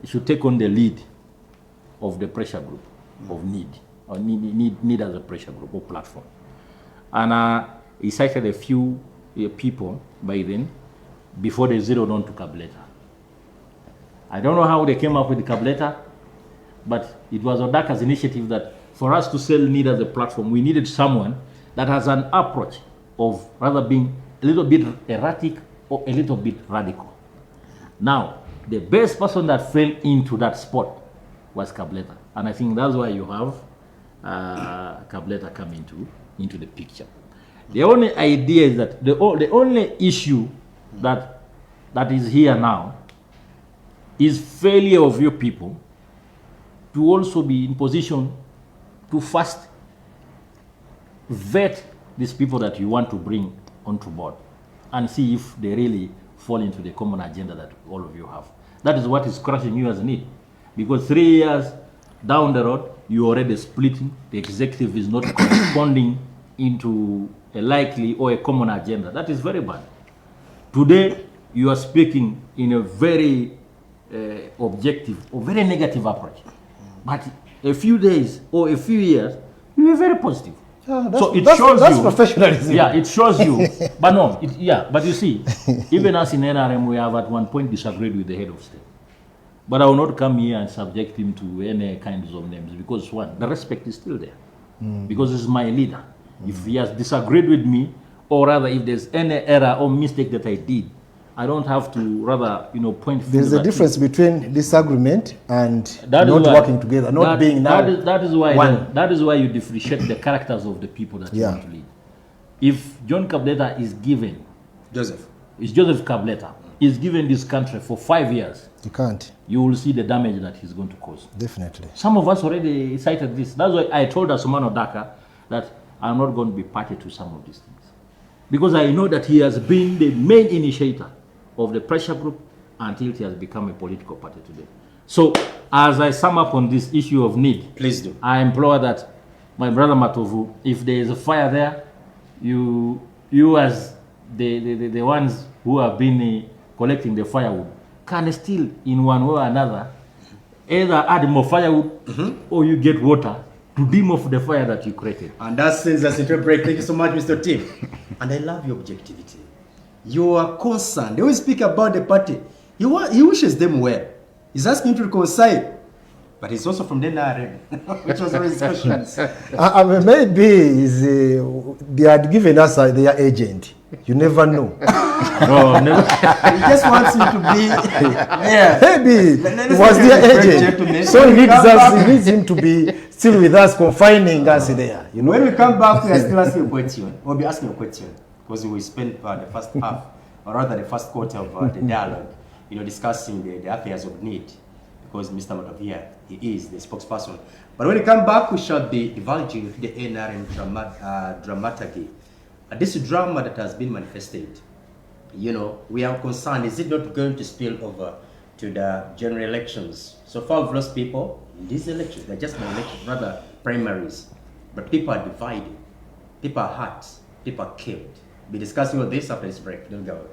should take on the lead of the pressure group of NEED, or NEED as a pressure group or platform. And he cited a few people by then before they zeroed on to Kabuleta. I don't know how they came up with Kabuleta, but it was Odaka's initiative that for us to sell NEED as a platform, we needed someone that has an approach of rather being a little bit erratic or a little bit radical. Now, the best person that fell into that spot was Kabuleta. And I think that's why you have Kabuleta come into the picture. The only idea is that the only issue that is here now is failure of your people to also be in position to first vet these people that you want to bring onto board and see if they really fall into the common agenda that all of you have. That is what is crushing you as NEED. Because 3 years down the road, you're already splitting. The executive is not corresponding into a likely or a common agenda. That is very bad. Today, you are speaking in a very objective or very negative approach. But a few days or a few years, you were very positive. Yeah, So it shows that's you. professionalism. Yeah, it shows you. But no, but you see, even us in NRM, we have at one point disagreed with the head of state. But I will not come here and subject him to any kinds of names because one, the respect is still there. Because he's my leader. If he has disagreed with me, or rather if there's any error or mistake that I did, I don't have to rather, point fingers. There's a at difference between disagreement and That is not why- working together, not being now. That is why one. that is why you differentiate the characters of the people that you Yeah. want to lead. If John Kabuleta is given, Joseph. is Joseph Kabuleta is given this country for 5 years, You can't, you will see the damage that he's going to cause. definitely. Some of us already cited this. That's why I told Asumano Daka that I'm not going to be party to some of these things. Because I know that he has been the main initiator of the pressure group until it has become a political party today. So, as I sum up on this issue of NEED, Please do. I implore that my brother Matovu, if there is a fire there, you as the ones who have been collecting the firewood can still, in one way or another, either add more firewood or you get water to dim off the fire that you created. And that sends us into a break. Thank you so much, Mr. Tim. And I love your objectivity. You are concerned. They always speak about the party. He wishes them well. He's asking to reconcile. But he's also from the NRM, which was raised questions. Maybe they had given us their agent. You never know. No, never. He just wants you to be there. Maybe it was their agent. So he needs him to be still with us, confining us there. You know? When we come back, we are still asking a question. We'll be asking a question because we spent the first half, or rather the first quarter of the dialogue, discussing the affairs of NEED. Because Mr. Matovu here, he is the spokesperson. But when we come back, we shall be divulging the NRM dramaturgy. This drama that has been manifested, we are concerned, is it not going to spill over to the general elections? So far, we've lost people in these elections. They're just elections, rather primaries. But people are divided, people are hurt, people are killed. We'll be discussing all this after this break. Don't go away.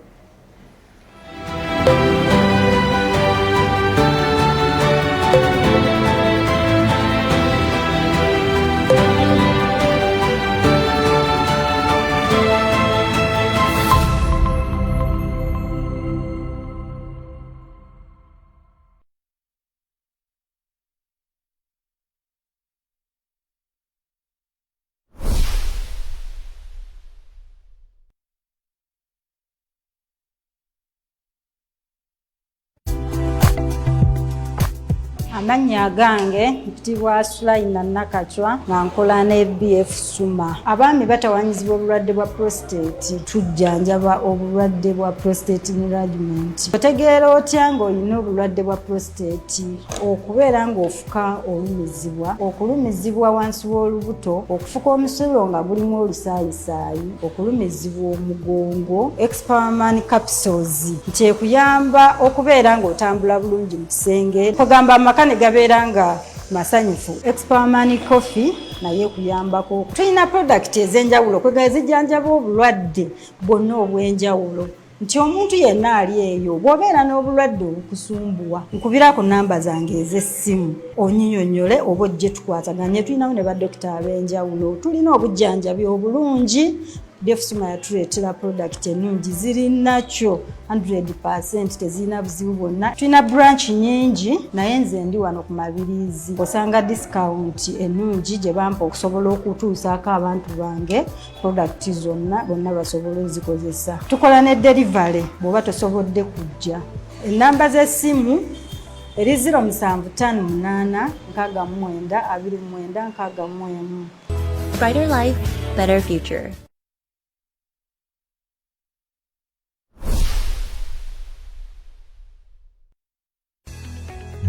Amannya gange mpitibwa Sulaina Nakachwa nga nkola ne BF Suma. Abaami batawanyizibwa obulwadde bwa prostate, tujjanjaba obulwadde bwa prostate enlargement. Otegeera otya ng'olina obulwadde bwa prostate? Okubeera ng'ofuka olumizibwa, okulumizibwa wansi w'olubuto, okufuka omusulo nga gulimu olusaayisaayi, okulumizibwa omugongo, experman capsules nti ekuyamba okubeera ng'otambula bulungi mu kisenge, kugamba amakane gabeera nga masanyufu. Experman coffee naye kuyambako. Tulina product ez'enjawulo kwega zijjanjaba obulwadde bwonna obw'enjawulo. Nti omuntu yenna ali eyo bw'obeera n'obulwadde obukusumbuwa, nkubirako namba zange ez'essimu onyinyonnyole oba ojje tukwataganye. Tulinawo ne badokita ab'enjawulo. Tulina obujjanjabi obulungi. BF Suma yatuleetera product ennungi ziri nakyo 100% tezirina buzibu bwonna. Tulina branch nyingi naye nze ndi wano ku Mabirizi. Osanga discount ennungi gye bampa okusobola okutuusaako abantu bange product zonna bonna basobole ozikozesa. Tukola ne delivery bw'oba tosobodde kujja. Ennamba z'essimu eri 0758 69 29 61. Brighter life, better future.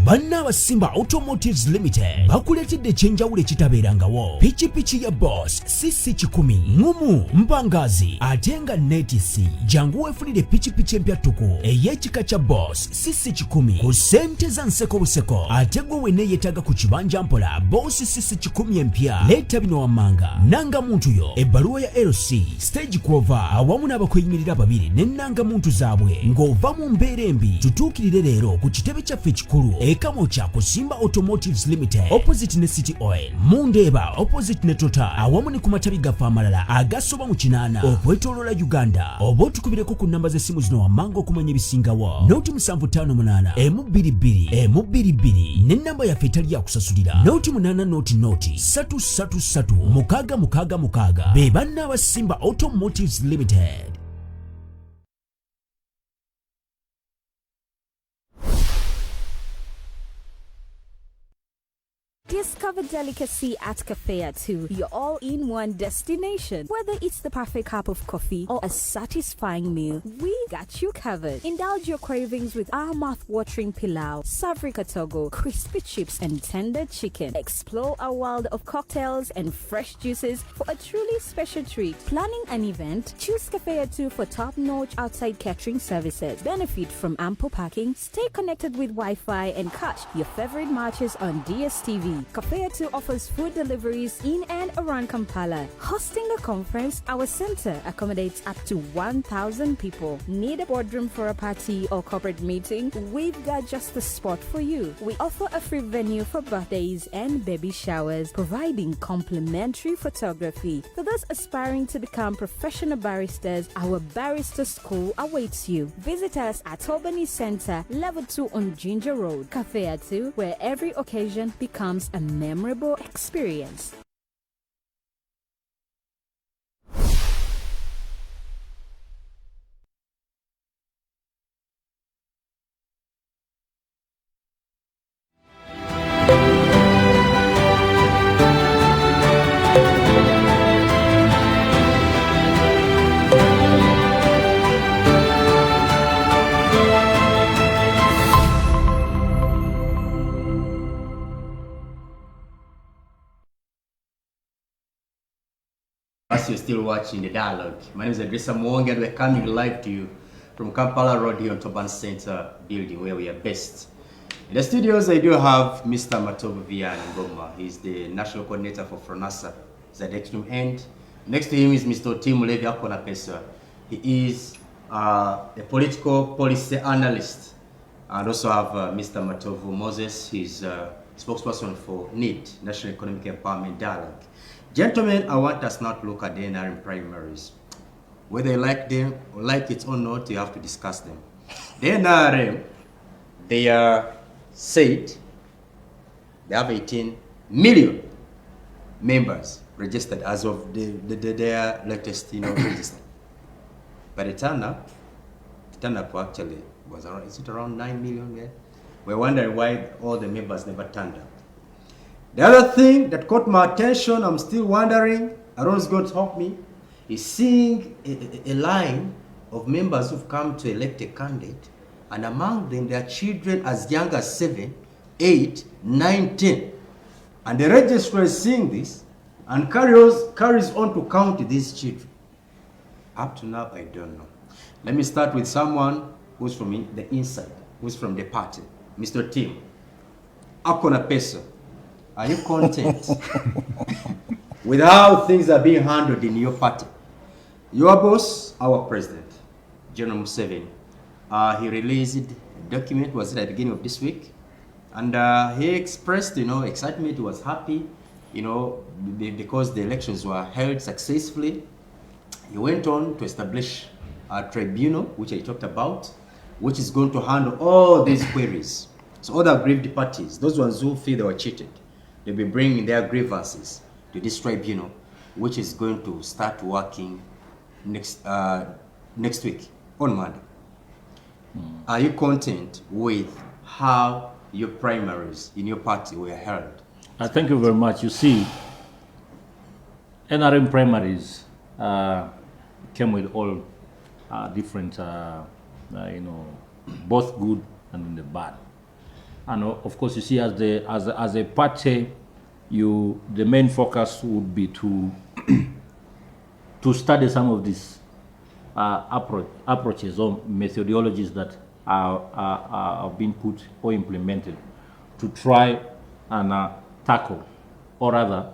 Banna Simba Automotives Limited bakuletedde ekyenjawulo ekitabeerangawo. Pichipichi ya Boss CC10 ngumu mpangazi ate nga netisi. Jangu wefunire pichipichi empya ttuku ey'ekika kya Boss CC10 ku ssente za nseko buseko. Ate gwe wenna yeetaaga ku kibanja mpola Boss CC10 empya leeta bino wammanga. Nanga muntu yo ebbaluwa ya LC stage kwova awamu n'abakweyimirira babiri n'ennanga muntu zaabwe ng'ova mu mbeera embi. Tutuukirire leero ku kitebe kyaffe ekikulu Kamocha ku Simba Automotives Limited opposite ne City Oil Mundeba opposite ne Total awamu ne ku matabi gaffe amalala agasoba mu 8 okwetooloola Uganda. Oba otukubireko ku namba z'essimu zino wammanga okumanya ebisingawo. Noti 758 M22 n'ennamba yaffe etali yakusasulira. Noti 8 noti 333 be banna ba Simba Automotives Limited. Discover delicacy at Cafe 2, your all-in-one destination. Whether it's the perfect cup of coffee or a satisfying meal, we got you covered. Indulge your cravings with our mouth-watering pilau, savoury katogo, crispy chips, and tender chicken. Explore a world of cocktails and fresh juices for a truly special treat. Planning an event? Choose Cafe 2 for top-notch outside catering services. Benefit from ample parking. Stay connected with Wi-Fi and catch your favorite matches on DSTV. Kafea 2 offers food deliveries in and around Kampala. Hosting a conference, our center accommodates up to 1,000 people. Need a boardroom for a party or corporate meeting? We've got just the spot for you. We offer a free venue for birthdays and baby showers, providing complimentary photography. For those aspiring to become professional baristas, our barista school awaits you. Visit us at Albany Center, Level 2 on Ginger Road. Kafea 2, where every occasion becomes a memorable experience. As you're still watching the dialogue, my name is Edirisa Muwonge and we're coming live to you from Kampala Road here on Toban Center building where we are based. In the studios, I do have Mr. Matovu Vianne. He's the national coordinator for Fronasa. He's at the extreme end. Next to him is Mr. Tim Levi Akonapesa. He is a political policy analyst. And also have Mr. Matovu Moses. He's a spokesperson for NEED, National Economic Empowerment Dialogue. Gentlemen, I want us not to look at the NRM primaries. Whether you like them or like it or not, you have to discuss them. The NRM, they are said they have 18 million members registered as of their latest register. But the turn-up actually was around, is it around 9 million? Yeah? We're wondering why all the members never turned up. The other thing that caught my attention, I'm still wondering, Aaron's going to help me, is seeing a line of members who've come to elect a candidate, and among them there are children as young as 7, 8, 9, 10. And the registrar is seeing this and carries on to count these children. Up to now, I don't know. Let me start with someone who's from the inside, who's from the party. Mr. Tim Akonapesa. Are you content with how things are being handled in your party? Your boss, our president, General Museveni, he released a document, was it at the beginning of this week? And he expressed, excitement, he was happy, because the elections were held successfully. He went on to establish a tribunal, which I talked about, which is going to handle all these queries. So all the aggrieved parties, those ones who feel they were cheated, they'll be bringing their grievances to this tribunal, which is going to start working next week on Monday. Are you content with how your primaries in your party were held? Thank you very much. You see, NRM primaries came with all different, both good and the bad. And of course, you see, as a party, the main focus would be to to study some of these approaches or methodologies that are being put or implemented to try and tackle, or rather,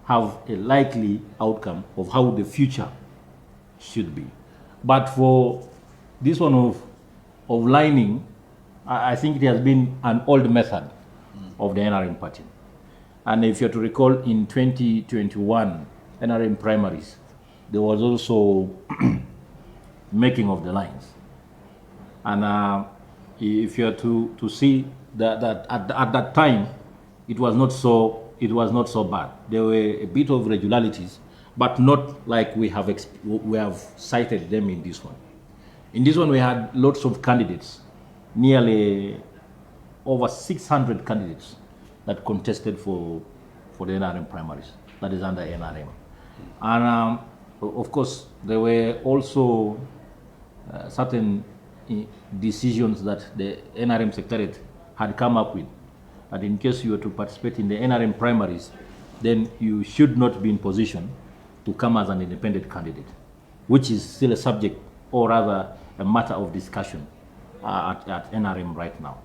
have a likely outcome of how the future should be. But for this one of lining, I think it has been an old method of the NRM party. And if you're to recall, in 2021 NRM primaries, there was also making of the lines. And if you're to see that at that time, it was not so bad. There were a bit of irregularities, but not like we have cited them in this one. In this one, we had lots of candidates. Nearly over 600 candidates that contested for the NRM primaries, that is under NRM. And of course, there were also certain decisions that the NRM Secretariat had come up with. And in case you were to participate in the NRM primaries, then you should not be in position to come as an independent candidate, which is still a subject, or rather a matter of discussion at NRM right now.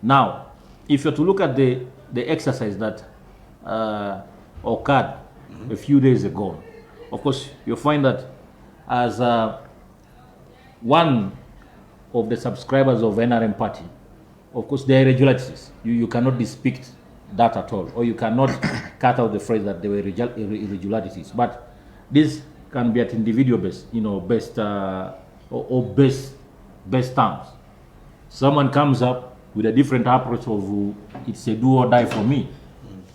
Now, if you're to look at the exercise that occurred a few days ago, of course, you find that as one of the subscribers of NRM party, of course, there are irregularities. You cannot dispute that at all, or you cannot cut out the phrase that there were irregularities. But this can be at individual base, best terms. Someone comes up with a different approach of it's a do or die for me.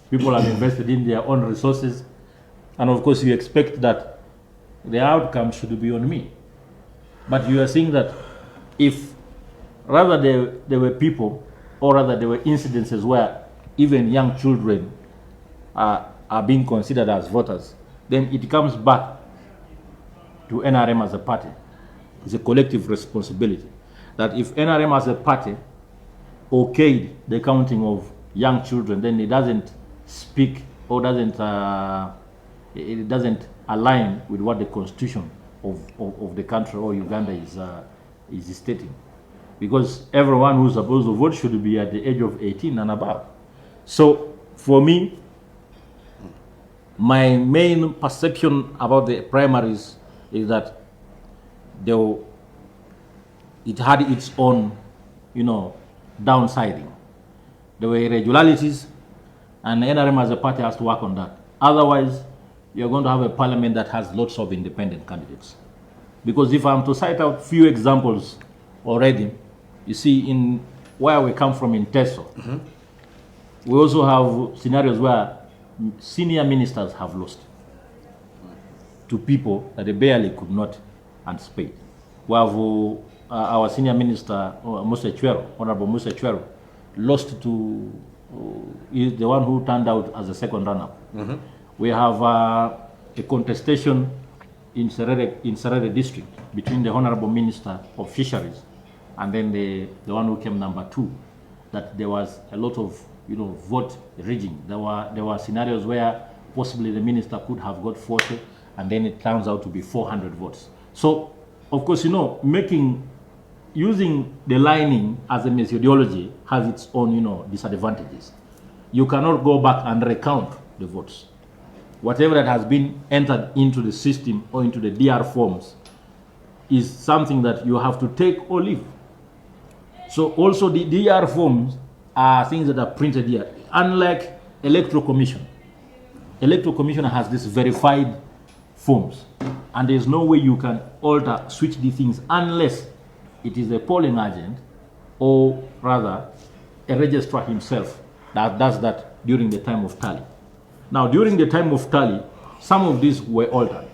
People have invested in their own resources, and of course, you expect that the outcome should be on me. But you are seeing that if rather there were people, or rather there were incidences where even young children are being considered as voters, then it comes back to NRM as a party. It's a collective responsibility. That if NRM as a party okayed the counting of young children, then it doesn't speak or it doesn't align with what the constitution of the country or Uganda is stating. Because everyone who's supposed to vote should be at the age of 18 and above. So for me, my main perception about the primaries is that it had its own, downsizing. There were irregularities, and NRM as a party has to work on that. Otherwise, you're going to have a parliament that has lots of independent candidates. Because if I'm to cite out few examples already, you see, in where we come from in Teso, we also have scenarios where senior ministers have lost to people that they barely could not anticipate. We have our senior minister, Honorable Musa Chwero, lost to is the one who turned out as a second runner-up. We have a contestation in Serere district between the Honorable Minister of Fisheries and then the one who came number 2, that there was a lot of vote rigging. There were scenarios where possibly the minister could have got 40, and then it turns out to be 400 votes. So, of course, using the lining as a methodology has its own, disadvantages. You cannot go back and recount the votes. Whatever that has been entered into the system or into the DR forms is something that you have to take or leave. So also the DR forms are things that are printed here. Unlike Electoral Commission. Electoral Commission has this verified forms, and there's no way you can alter, switch these things unless it is a polling agent or rather a registrar himself that does that during the time of tally. Now, during the time of tally, some of these were altered.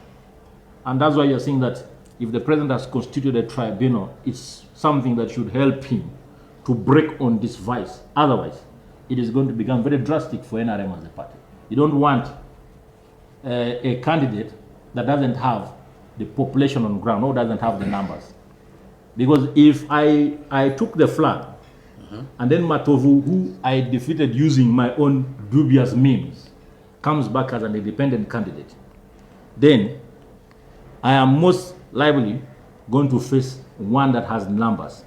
And that's why you're seeing that if the president has constituted a tribunal, it's something that should help him to break on this vice. Otherwise, it is going to become very drastic for NRM as a party. You don't want a candidate that doesn't have the population on ground or doesn't have the numbers. Because if I took the flag and then Matovu, who I defeated using my own dubious means, comes back as an independent candidate, then I am most likely going to face one that has numbers.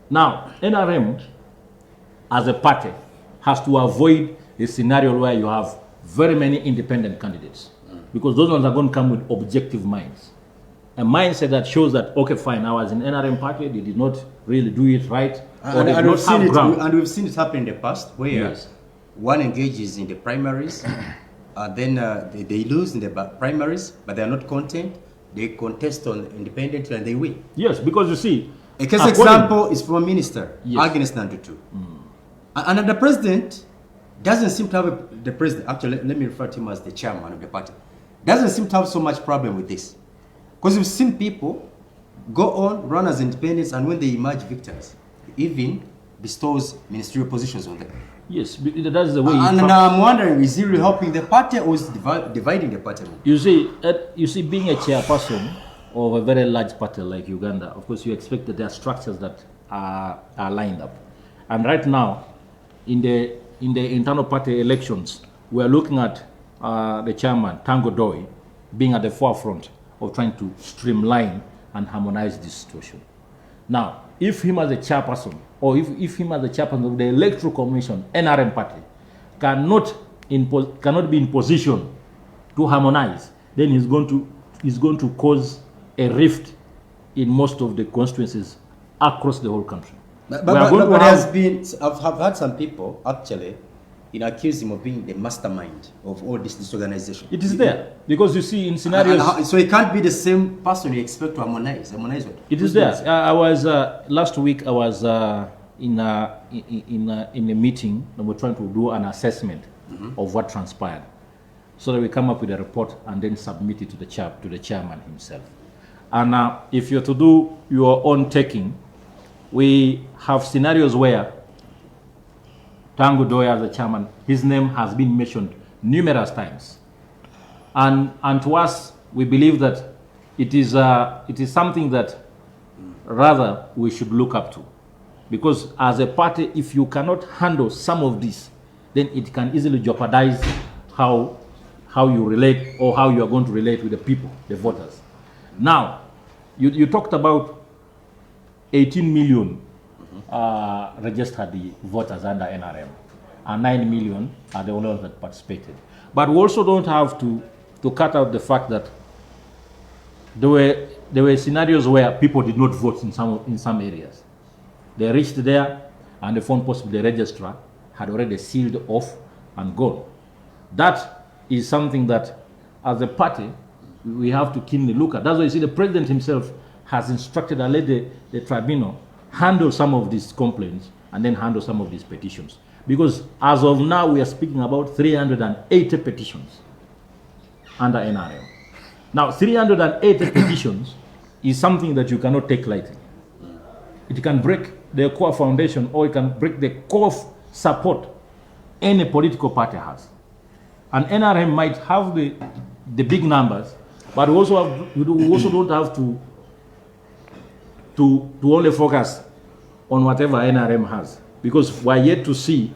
Now, NRM as a party has to avoid a scenario where you have very many independent candidates, because those ones are going to come with objective minds. A mindset that shows that, okay, fine, I was in NRM party, they did not really do it right, or they did not have ground. And we've seen it happen in the past, where one engages in the primaries, then they lose in the primaries, but they are not content. They contest on independently and they win. Yes, because you see, a case example is from a minister, Agnes Nandutu. And the president doesn't seem to have the president, actually, let me refer to him as the chairman of the party, doesn't seem to have so much problem with this. Because we've seen people go on, run as independents, and when they emerge victors, he even bestows ministerial positions on them. Yes, that's the way. And now I'm wondering, is he really helping the party or is dividing the party? You see, being a chairperson of a very large party like Uganda, of course, you expect that there are structures that are lined up. And right now, in the internal party elections, we are looking at the chairman, Tango Doi, being at the forefront of trying to streamline and harmonize this situation. Now, if him as a chairperson, or if him as a chairperson of the Electoral Commission, NRM party, cannot cannot be in position to harmonize, then he's going to cause a rift in most of the constituencies across the whole country. But I've had some people actually accuse him of being the mastermind of all this disorganization. It is there because you see in scenarios. So it can't be the same person you expect to harmonize. Harmonize what? It is there. I was last week. I was in a meeting and we're trying to do an assessment of what transpired, so that we come up with a report and then submit it to the chairman himself. And if you're to do your own taking, we have scenarios where Tangu Doya, the chairman, his name has been mentioned numerous times, and to us, we believe that it is something that rather we should look up to, because as a party, if you cannot handle some of this, then it can easily jeopardize how you relate or how you are going to relate with the people, the voters. Now, you talked about 18 million registered voters under NRM, and 9 million are the only ones that participated. But we also don't have to cut out the fact that there were scenarios where people did not vote in some areas. They reached there and they found possibly the registrar had already sealed off and gone. That is something that, as a party, we have to keenly look at. That's why you see the president himself has instructed and let the tribunal handle some of these complaints and then handle some of these petitions. Because as of now, we are speaking about 380 petitions under NRM. Now, 380 petitions is something that you cannot take lightly. It can break the core foundation, or it can break the core support any political party has. And NRM might have the big numbers, but we also don't have to only focus on whatever NRM has, because we're yet to see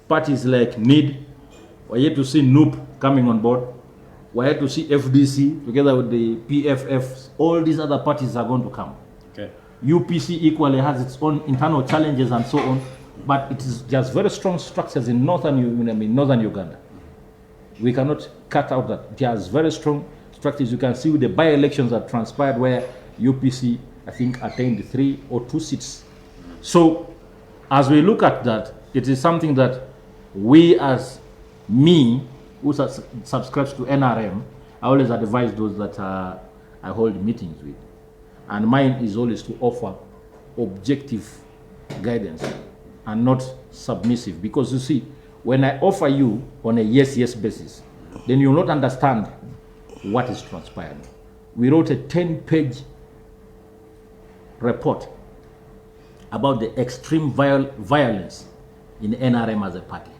parties like NEED, we're yet to see NUP coming on board, we're yet to see FDC together with the PFF. All these other parties are going to come. Okay. UPC equally has its own internal challenges and so on, but it is just very strong structures in northern Uganda. We cannot cut out that. It has very strong structures. You can see with the by-elections that transpired where UPC, I think, attained 3 or 2 seats. So as we look at that, it is something that we, as me, who subscribes to NRM, I always advise those that I hold meetings with. And mine is always to offer objective guidance and not submissive. Because you see, when I offer you on a yes basis, then you will not understand what is transpiring. We wrote a 10-page report about the extreme violence in NRM as a party.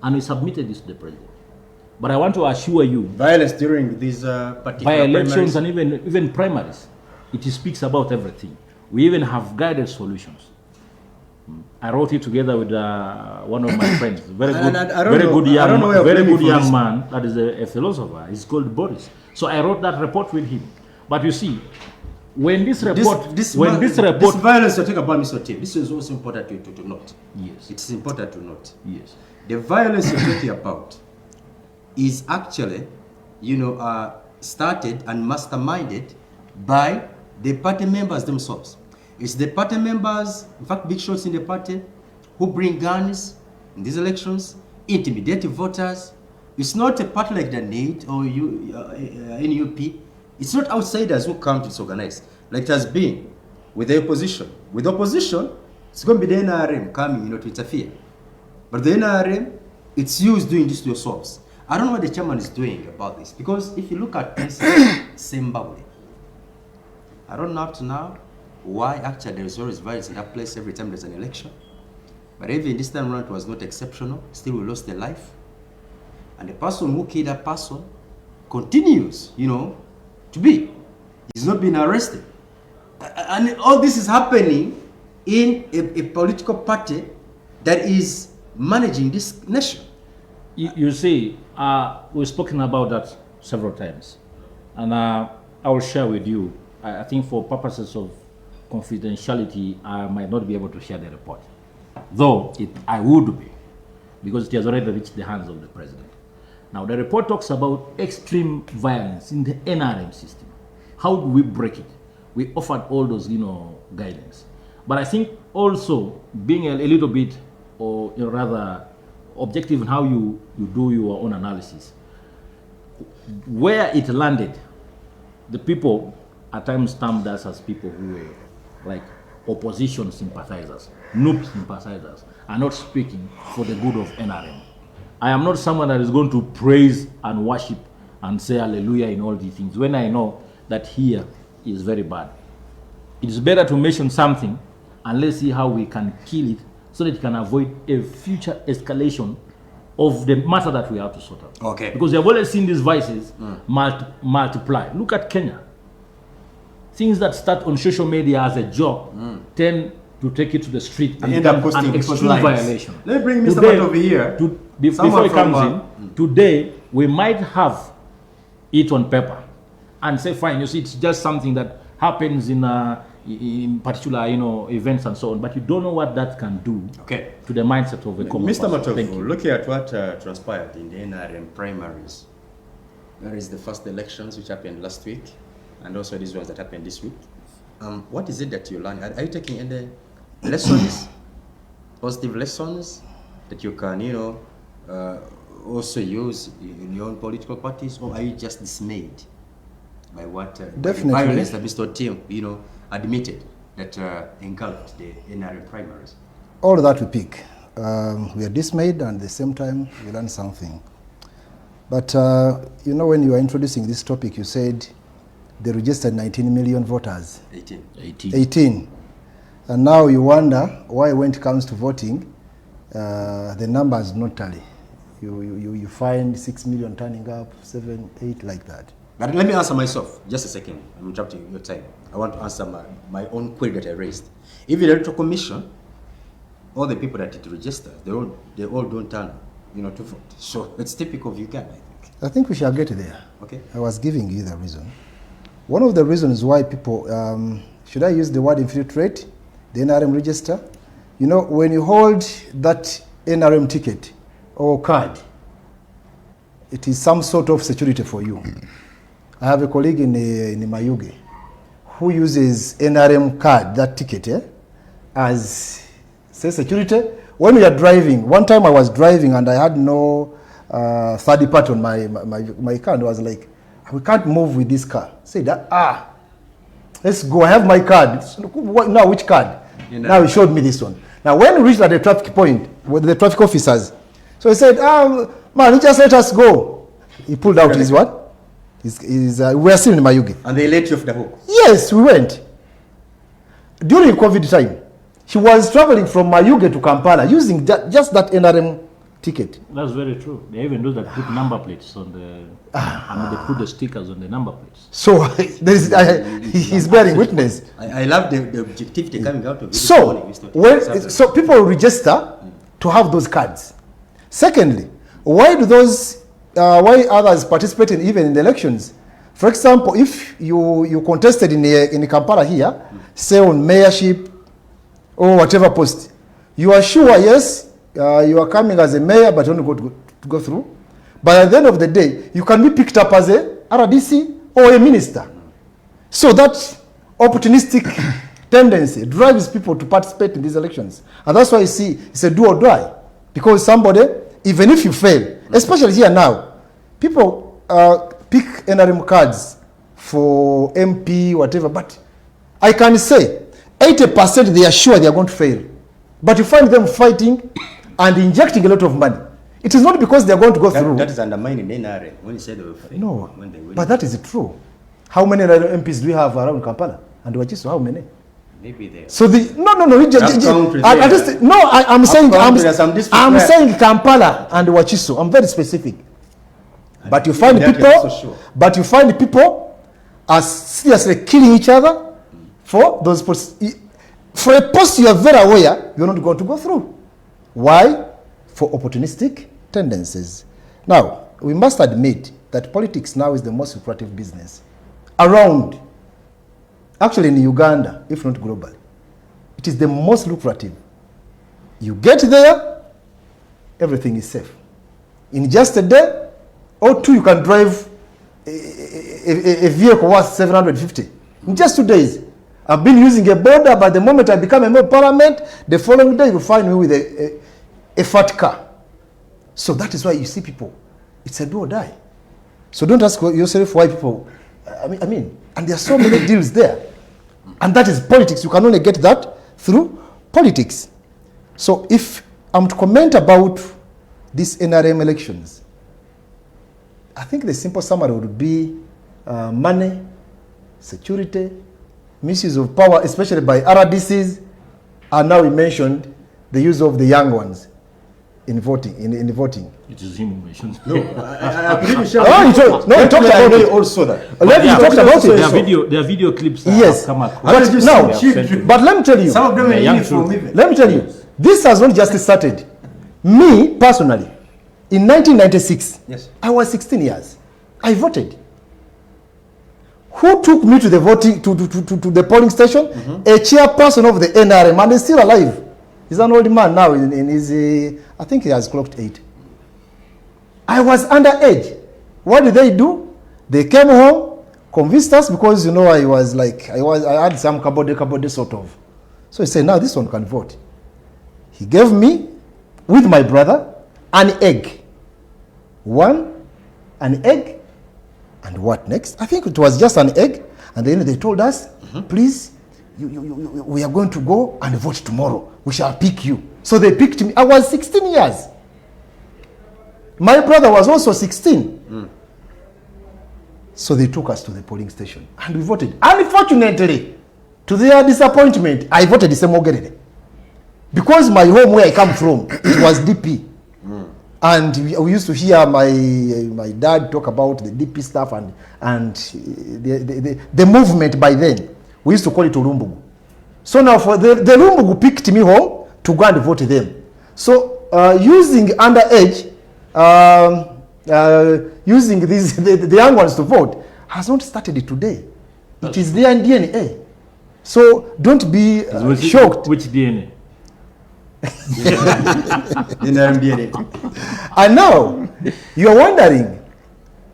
And we submitted this to the president. But I want to assure you, violence during these particular by-elections primaries. and even primaries, it speaks about everything. We even have guided solutions. I wrote it together with one of my friends, very good young man that is a philosopher. He's called Boris. So I wrote that report with him. But you see, when this violence you talk about, Mr. Tim, this is also important to note. Yes. It's important to note. Yes. The violence you're talking about is actually, started and masterminded by the party members themselves. It's the party members, in fact, big shots in the party, who bring guns in these elections, intimidate voters. It's not a party like the NEED or NUP. It's not outsiders who come to disorganize, like it has been with the opposition. With opposition, it's going to be the NRM coming, to interfere. But the NRM, it's you who's doing this to yourselves. I don't know what the chairman is doing about this, because if you look at Zimbabwe, I don't know up to now why actually there is always violence in that place every time there's an election. But even this time around, it was not exceptional. Still, we lost their life. And the person who killed that person continues, to be. He's not been arrested. And all this is happening in a political party that is managing this nation. You see, we've spoken about that several times. And I will share with you, I think for purposes of confidentiality, I might not be able to share the report. Though I would be. because it has already reached the hands of the president. Now, the report talks about extreme violence in the NRM system. How do we break it? We offered all those, guidance. But I think also being a little bit, or rather objective in how you do your own analysis, where it landed, the people at times termed us as people who were like opposition sympathizers, noob sympathizers, are not speaking for the good of NRM. I am not someone that is going to praise and worship and say hallelujah in all these things when I know that here is very bad. It is better to mention something and let's see how we can kill it so that it can avoid a future escalation of the matter that we have to sort out. Okay. Because we have already seen these vices multiply. Look at Kenya. Things that start on social media as a joke tend to take it to the street and end up become posting an people's extreme lives. violation. Let me bring Mr. Matovu here. Before he comes in, today we might have it on paper and say, fine, you see, it's just something that happens in particular, events and so on, but you don't know what that can do to the mindset of a common Mr. person. Matovu, looking at what transpired in the NRM primaries, there is the first elections which happened last week, and also these ones that happened this week. What is it that you learned? Are you taking any lessons, positive lessons that you can, also use in your own political parties, or are you just dismayed by what Definitely. violence that Mr. Tim, admitted that engulfed the NRM primaries? All that we pick. We are dismayed, and at the same time, we learn something. But, when you were introducing this topic, you said they registered 19 million voters. 18. And now you wonder why when it comes to voting, the numbers not tally. You find 6 million turning up, 7, 8, like that. But let me answer myself. Just a second. I'm interrupting your time. I want to answer my own query that I raised. If the Electoral Commission, all the people that it registers, they all don't turn, to vote. So it's typical of Uganda, I think. I think we shall get there. Okay. I was giving you the reason. One of the reasons why people, should I use the word infiltrate the NRM register? When you hold that NRM ticket or card, it is some sort of security for you. I have a colleague in Mayuge who uses NRM card, that ticket, as say security. When we are driving, one time I was driving and I had no third party on my car, and I was like, we can't move with this car. Say that, let's go, I have my card. Now, which card? Now he showed me this one. Now, when we reached at the traffic point with the traffic officers, so he said, man, he just let us go. He pulled out his what? We are still in Mayuge. And they let you off the hook? Yes, we went. During COVID time, he was traveling from Mayuge to Kampala using just that NRM ticket. That's very true. They even do that, put number plates on the, they put the stickers on the number plates. So he's bearing witness. I love the objectivity coming out of it. So people register to have those cards. Secondly, why others participating even in the elections? For example, if you contested in Kampala here, say on mayorship or whatever post, you are sure, yes, you are coming as a mayor, but you only to go through. But at the end of the day, you can be picked up as a RDC or a minister. So that opportunistic tendency drives people to participate in these elections. And that's why you see it's a do or die. Because somebody, even if you fail, especially here now, people pick NRM cards for MP, whatever, but I can say 80% they are sure they are going to fail. But you find them fighting and injecting a lot of money. It is not because they are going to go through. That is undermining the NRM when you say they will fail. No, but that is true. How many MPs do we have around Kampala? And Wachiso, how many? Maybe there. So I'm saying Kampala and Wachiso. I'm very specific. But you find people are seriously killing each other for those posts. For a post you are very aware you're not going to go through. Why? For opportunistic tendencies. Now, we must admit that politics now is the most lucrative business around. Actually, in Uganda, if not globally, it is the most lucrative. You get there, everything is safe. In just a day or two, you can drive a vehicle worth 750. In just 2 days. I've been using a border, but the moment I become a member of parliament, the following day you find me with a fat car. So that is why you see people. It's a do or die. So don't ask yourself why people, I mean, and there are so many deals there. And that is politics. You can only get that through politics. So if I'm to comment about these NRM elections, I think the simple summary would be money, security, misuse of power, especially by RDCs, and now we mentioned the use of the young ones in voting. In the voting. It is him who mentioned. No, I'm pretty sure. He talked about it. Also that. Let me talk about There it. are video clips that Yes, have come across. but let me tell you. Some of them are young uniform children. even. Let me tell you. This has not just started. Me personally, in 1996, Yes. I was 16 years. I voted. Who took me to the voting to the polling station? A chairperson of the NRM, and he's still alive. He's an old man now. In his, I think he has clocked 8. I was underage. What did they do? They came home, convinced us because I was like I had some kabode sort of. So he said, now this one can vote. He gave me, with my brother, an egg. An egg. And what next? I think it was just an egg. And then they told us, please, we are going to go and vote tomorrow. We shall pick you. So they picked me. I was 16 years. My brother was also 16. So they took us to the polling station. And we voted. Unfortunately, to their disappointment, I voted the same Ogerere. Because my home where I come from, it was DP. And we used to hear my dad talk about the DP stuff and the movement by then. We used to call it Urumbugu. So now for the Urumbugu picked me home to go and vote them. So using underage, using the young ones to vote has not started today. It is there in DNA. So don't be shocked. Which DNA? And now you're wondering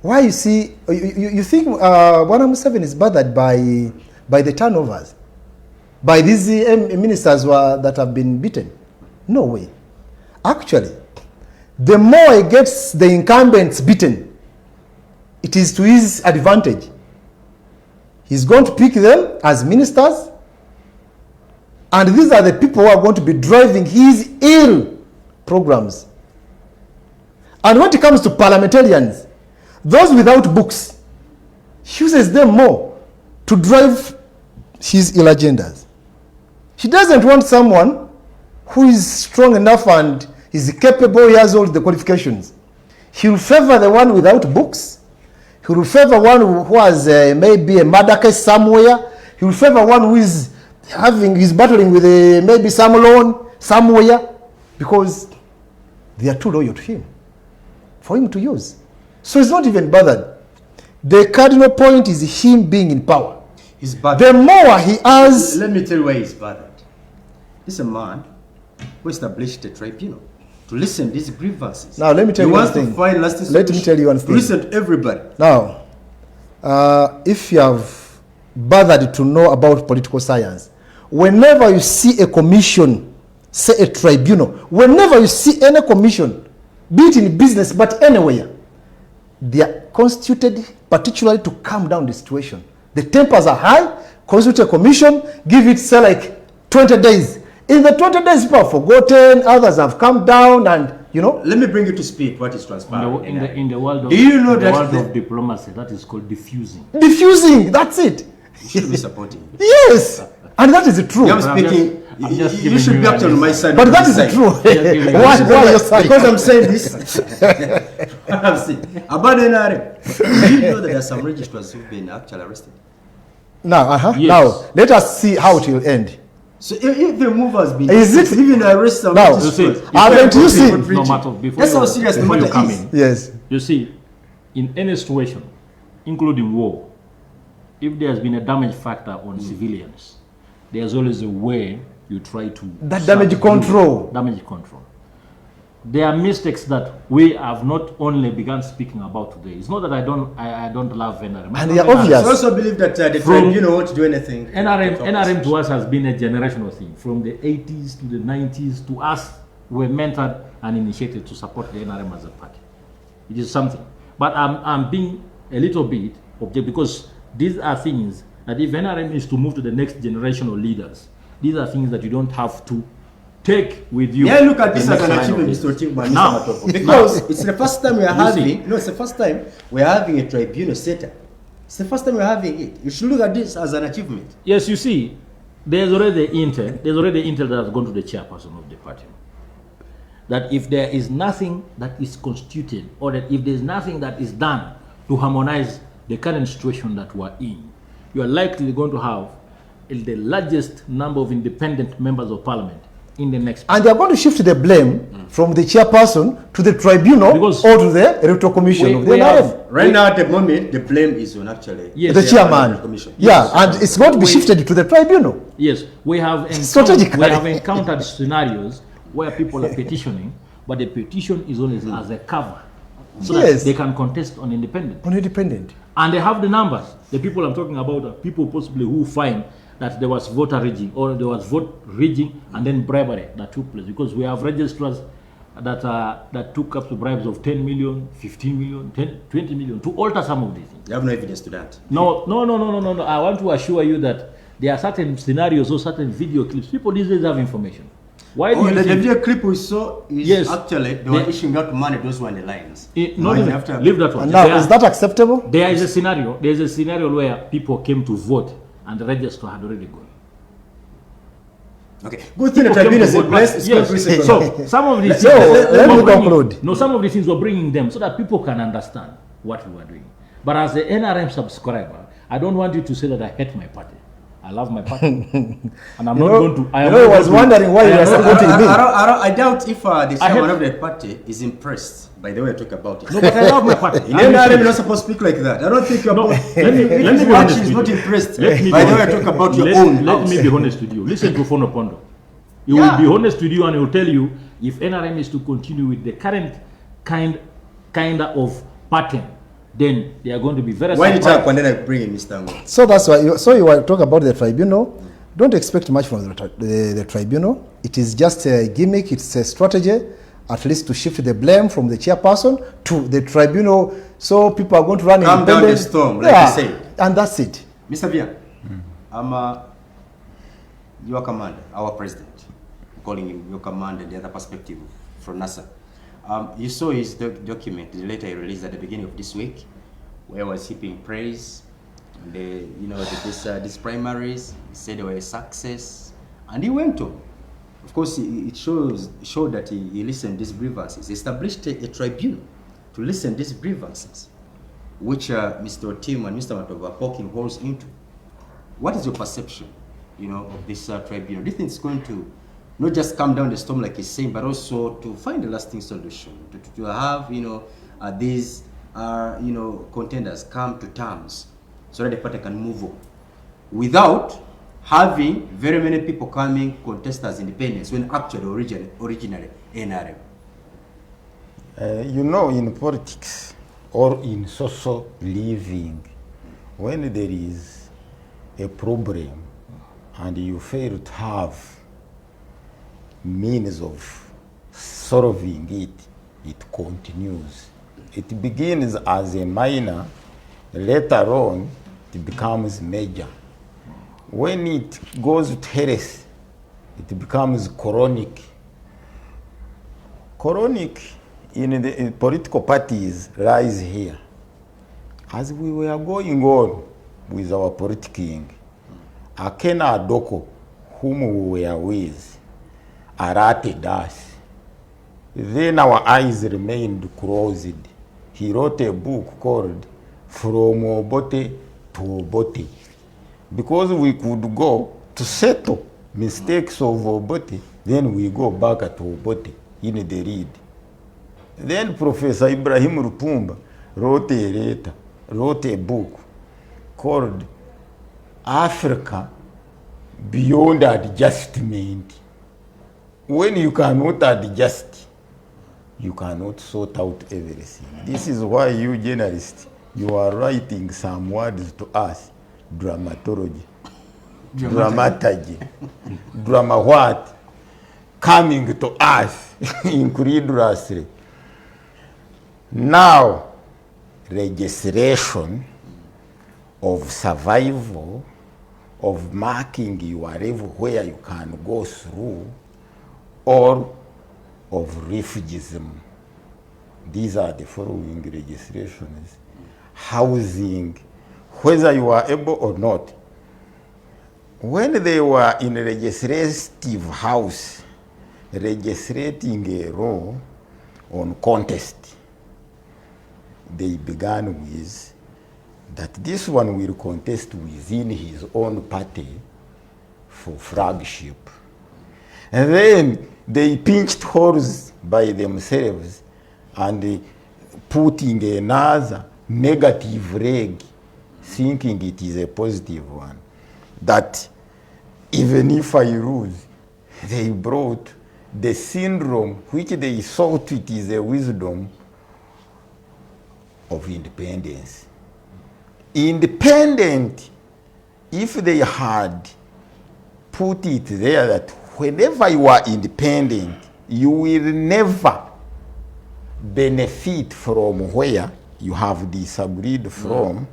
why you think Bwana Museveni is bothered by the turnovers, by these ministers that have been beaten. No way. Actually, the more he gets the incumbents beaten, it is to his advantage. He's going to pick them as ministers, and these are the people who are going to be driving his ill programs. And when it comes to parliamentarians, those without books, he uses them more to drive his ill agendas. He doesn't want someone who is strong enough and is capable, he has all the qualifications. He will favor the one without books. He will favor one who has maybe a murder case somewhere. He will favor one who is battling with maybe some loan somewhere, because they are too loyal to him for him to use. So he's not even bothered. The cardinal point is him being in power. He's bothered. The more he has... Let me tell you why he's bothered. He's a man who established a tribunal to listen to these grievances. Now let me tell you one thing. Let me tell you one thing. Listen to everybody. Now, if you have bothered to know about political science, whenever you see a commission, say a tribunal, whenever you see any commission, be it in business but anywhere, they are constituted particularly to calm down the situation. The tempers are high, constitute a commission, give it, say, like 20 days. In the 20 days, people have forgotten, others have come down, and Let me bring you to speed what is transpiring. In the world of, do you know the world of diplomacy, that is called diffusing. Diffusing, that's it. You should be supporting me. Yes, and that is true. I'm speaking. I'm just You giving should you be an actually on my side. But not that his is side. true. Why are you saying? Because I'm saying this. What I'm saying about NRM. Do you know that there are some registrars who've been actually arrested? Now, Yes. now let us see how it will end. So if the move has been, Is it even arrest some now? registrars? Haven't you seen? No matter before That's how serious the before you matter come is. in. Yes. You see, in any situation, including war, if there's been a damage factor on civilians, there's always a way you try to That damage subdue control. Damage control. there are mistakes that we have not only begun speaking about today. It's not that I don't love NRM. And they are obvious. I also believe that the tribunal won't do anything. NRM to us has been a generational thing. From the 80s to the 90s to us, we're mentored and initiated to support the NRM as a party. It is something. But I'm being a little bit objective because these are things that if NRM is to move to the next generation of leaders, these are things that you don't have to take with you. Yeah, look at this as an achievement, Mr. Otimba, Mr. Matovu. Because it's the first time we are having, it's the first time we are having a tribunal set up. It's the first time we are having it. You should look at this as an achievement. Yes, you see, there's already intel that has gone to the chairperson of the party. That if there is nothing that is constituted, or that if there's nothing that is done to harmonize the current situation that we're in, you are likely going to have the largest number of independent members of parliament in the next. And they are going to shift the blame from the chairperson to the tribunal or to the electoral commission of the NRM. Right now, at the moment, the blame is on actually the chairman. Commission. Yeah, and it's going to be shifted to the tribunal. Yes, we have encountered scenarios where people are petitioning, but the petition is always as a cover, so that they can contest on independent. And they have the numbers. The people I'm talking about are people possibly who find that there was voter rigging or there was vote rigging and then bribery that took place, because we have registrars that took up to bribes of 10 million, 15 million, 10, 20 million to alter some of these things. You have no evidence to that. No. I want to assure you that there are certain scenarios or certain video clips. People these days have information. Why do you the think video clip we saw is actually they were issuing out money, those were the lines. Leave that one. Now, is that acceptable? There is a scenario where people came to vote and the register had already gone. Okay, good thing the tribunal is in place. Yes. So some of these some of these things were bringing them so that people can understand what we were doing. But as the NRM subscriber, I don't want you to say that I hate my party. I love my party, and I'm not going to. I was wondering why you were supporting me. I doubt if the chairman of the party is impressed by the way I talk about it. No, but I love my party. In NRM, you're not supposed to speak like that. I don't think you're. Let me be honest with you. Not impressed by the way I talk about your own. Let me be honest with you. Listen to Fono Pondo. He will be honest with you, and he will tell you if NRM is to continue with the current kind of pattern, then they are going to be very surprised. Why did you talk and then I bring in Mr. Ngo? So that's why. You were talking about the tribunal. Don't expect much from the tribunal. It is just a gimmick. It's a strategy, at least to shift the blame from the chairperson to the tribunal. So people are going to run calm down the storm, like you say. And that's it. Mr. Vianne, I'm your commander, our president. I'm calling him your commander. The other perspective from NASA. You saw his document, the letter he released at the beginning of this week, where he was heaping praise. And these primaries, he said they were a success, and he went on. Of course, it showed that he listened these grievances. He established a tribunal to listen these grievances, which Mr. Otim and Mr. Matovu are poking holes into. What is your perception, of this tribunal? Do you think it's going to not just calm down the storm like he's saying, but also to find a lasting solution, to have, these contenders come to terms so that the party can move on without having very many people coming contest as independents when actually originally NRM? In politics or in social living, when there is a problem and you fail to have means of solving it continues. It begins as a minor, later on it becomes major. When it goes to health, it becomes chronic. Chronic in the political parties lies here. As we were going on with our politicking, Akena Adoko, whom we were with, alerted us. Then our eyes remained closed. He wrote a book called From Obote to Obote. Because we could go to settle mistakes of Obote, then we go back to Obote in the read. Then Professor Ibrahim Rupumba wrote a book called Africa Beyond Adjustment. When you cannot adjust, you cannot sort out everything. This is why you journalists, you are writing some words to us, dramatology, dramaturgy, drama what, coming to us incredulously. Now, registration of survival, of marking your level where you can go through, or of refugeeism. These are the following registrations. Housing, whether you are able or not. When they were in a legislative house, legislating a law on contest, they began with that this one will contest within his own party for flagship. And then they pinched holes by themselves and putting another negative leg, thinking it is a positive one. That even if I lose, they brought the syndrome which they thought it is a wisdom of independence. Independent, if they had put it there that whenever you are independent, you will never benefit from where you have disagreed from,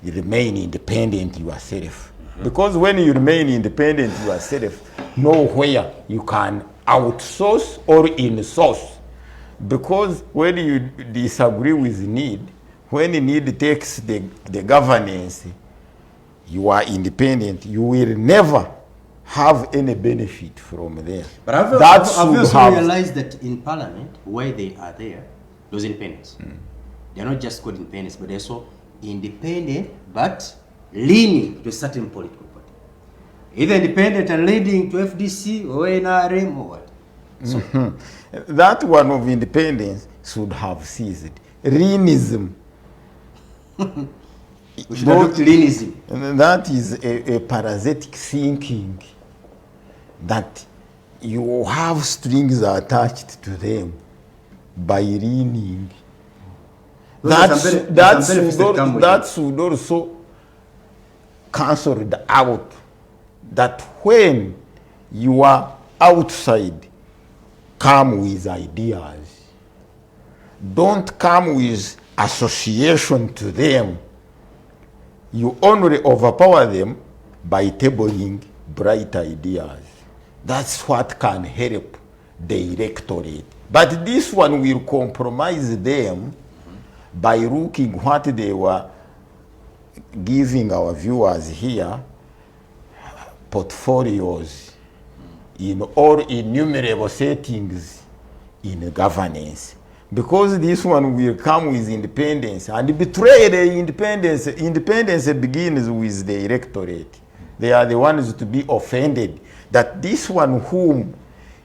you remain independent yourself. Because when you remain independent yourself, nowhere you can outsource or insource. Because when you disagree with need, when need takes the governance, you are independent, you will never have any benefit from there. But have you also realized that in Parliament, where they are there, those independents, they're not just called independents, but they're also independent, but leaning to a certain political party. Either independent and leading to FDC or NRM or what. So, that one of independence should have ceased. Leanism. We should adopt leanism. That is a parasitic thinking that you have strings attached to them by leaning. That should also cancelled out. That when you are outside, come with ideas. Don't come with association to them. You only overpower them by tabling bright ideas. That's what can help the electorate. But this one will compromise them by looking what they were giving our viewers here, portfolios in all innumerable settings in governance. Because this one will come with independence and betray the independence. Independence begins with the electorate. They are the ones to be offended that this one whom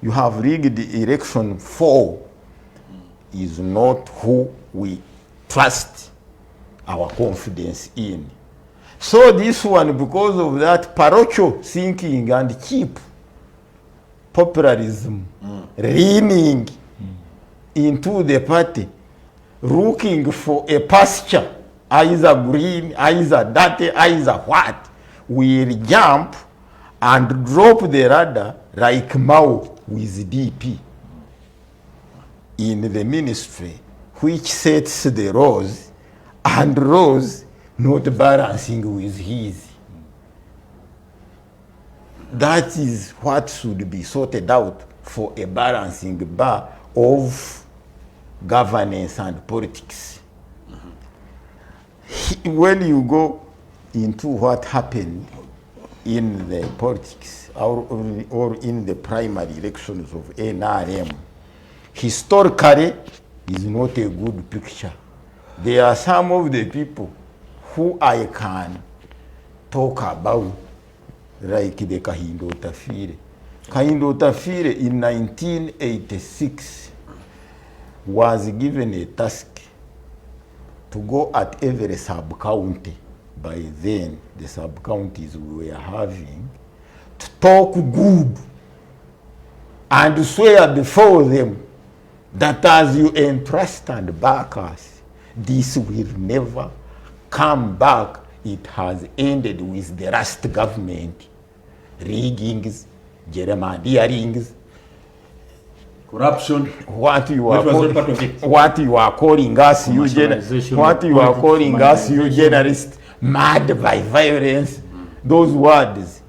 you have rigged the election for is not who we trust our confidence in. So this one, because of that parochial thinking and cheap popularism, leaning into the party, looking for a pasture, either green, either dirty, either what, will jump and drop the ladder like Mao with DP in the ministry, which sets the laws, and laws not balancing with his. That is what should be sorted out for a balancing bar of governance and politics. When you go into what happened in the politics or in the primary elections of NRM, historically is not a good picture. There are some of the people who I can talk about, like the Kahindo Tafire. Kahindo Tafire in 1986 was given a task to go at every sub-county. By then, the sub-counties we were having, to talk good and swear before them that as you entrust and back us, this will never come back. It has ended with the last government. Riggings, gerrymanderings, corruption. What you are calling us, you journalists, mad by violence. Those words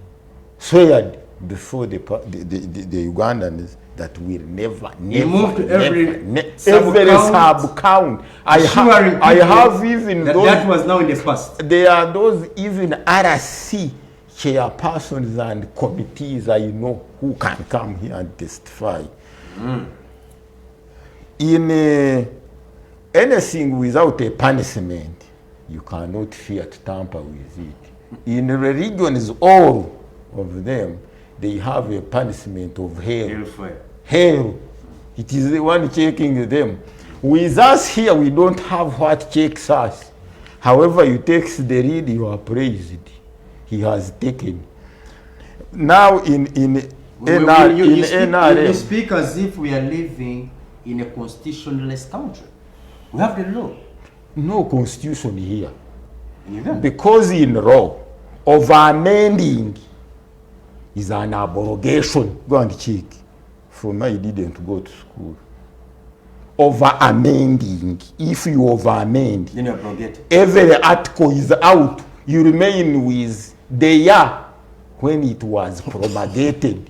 sweared before the Ugandans that will never moved to every sub-count. I have even that was now in the past. There are those even RC chairpersons and committees I know who can come here and testify. In anything without a punishment, you cannot fear to tamper with it. In religions, all of them, they have a punishment of hell. Hell. It is the one checking them. With us here, we don't have what checks us. However, you take the reed, you are praised. He has taken. Now in NRM, you speak as if we are living in a constitutionless country. We have the law. No constitution here. Because in law, of amending is an abrogation. Go and check. For me, I didn't go to school. Over amending, if you over amend, then you abrogate. Every article is out. You remain with the year when it was promulgated.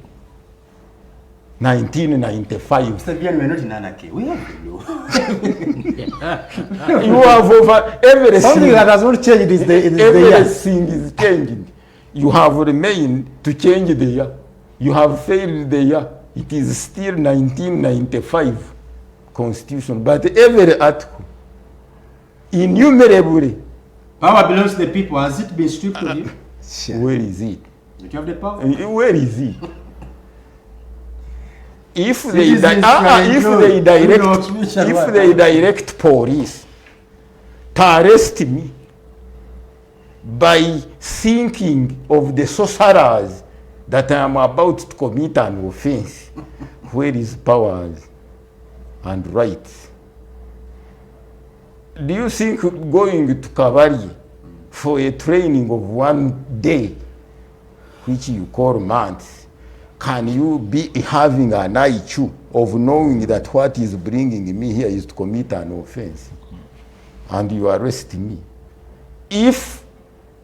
1995. Mr. Vianne, we are not in anarchy. We have the law. You have over everything. Something that has not changed is everything is changing. You have remained to change the year. You have failed the year. It is still 1995 constitution. But every article, innumerably. Power belongs to the people. Has it been stripped of you? Where is it? Do you have the power? Where is it? If they direct police to arrest me by thinking of the sorcerers that I am about to commit an offense, where is powers and rights? Do you think going to Cavalry for a training of 1 day, which you call months, can you be having an IQ of knowing that what is bringing me here is to commit an offense? And you arrest me. If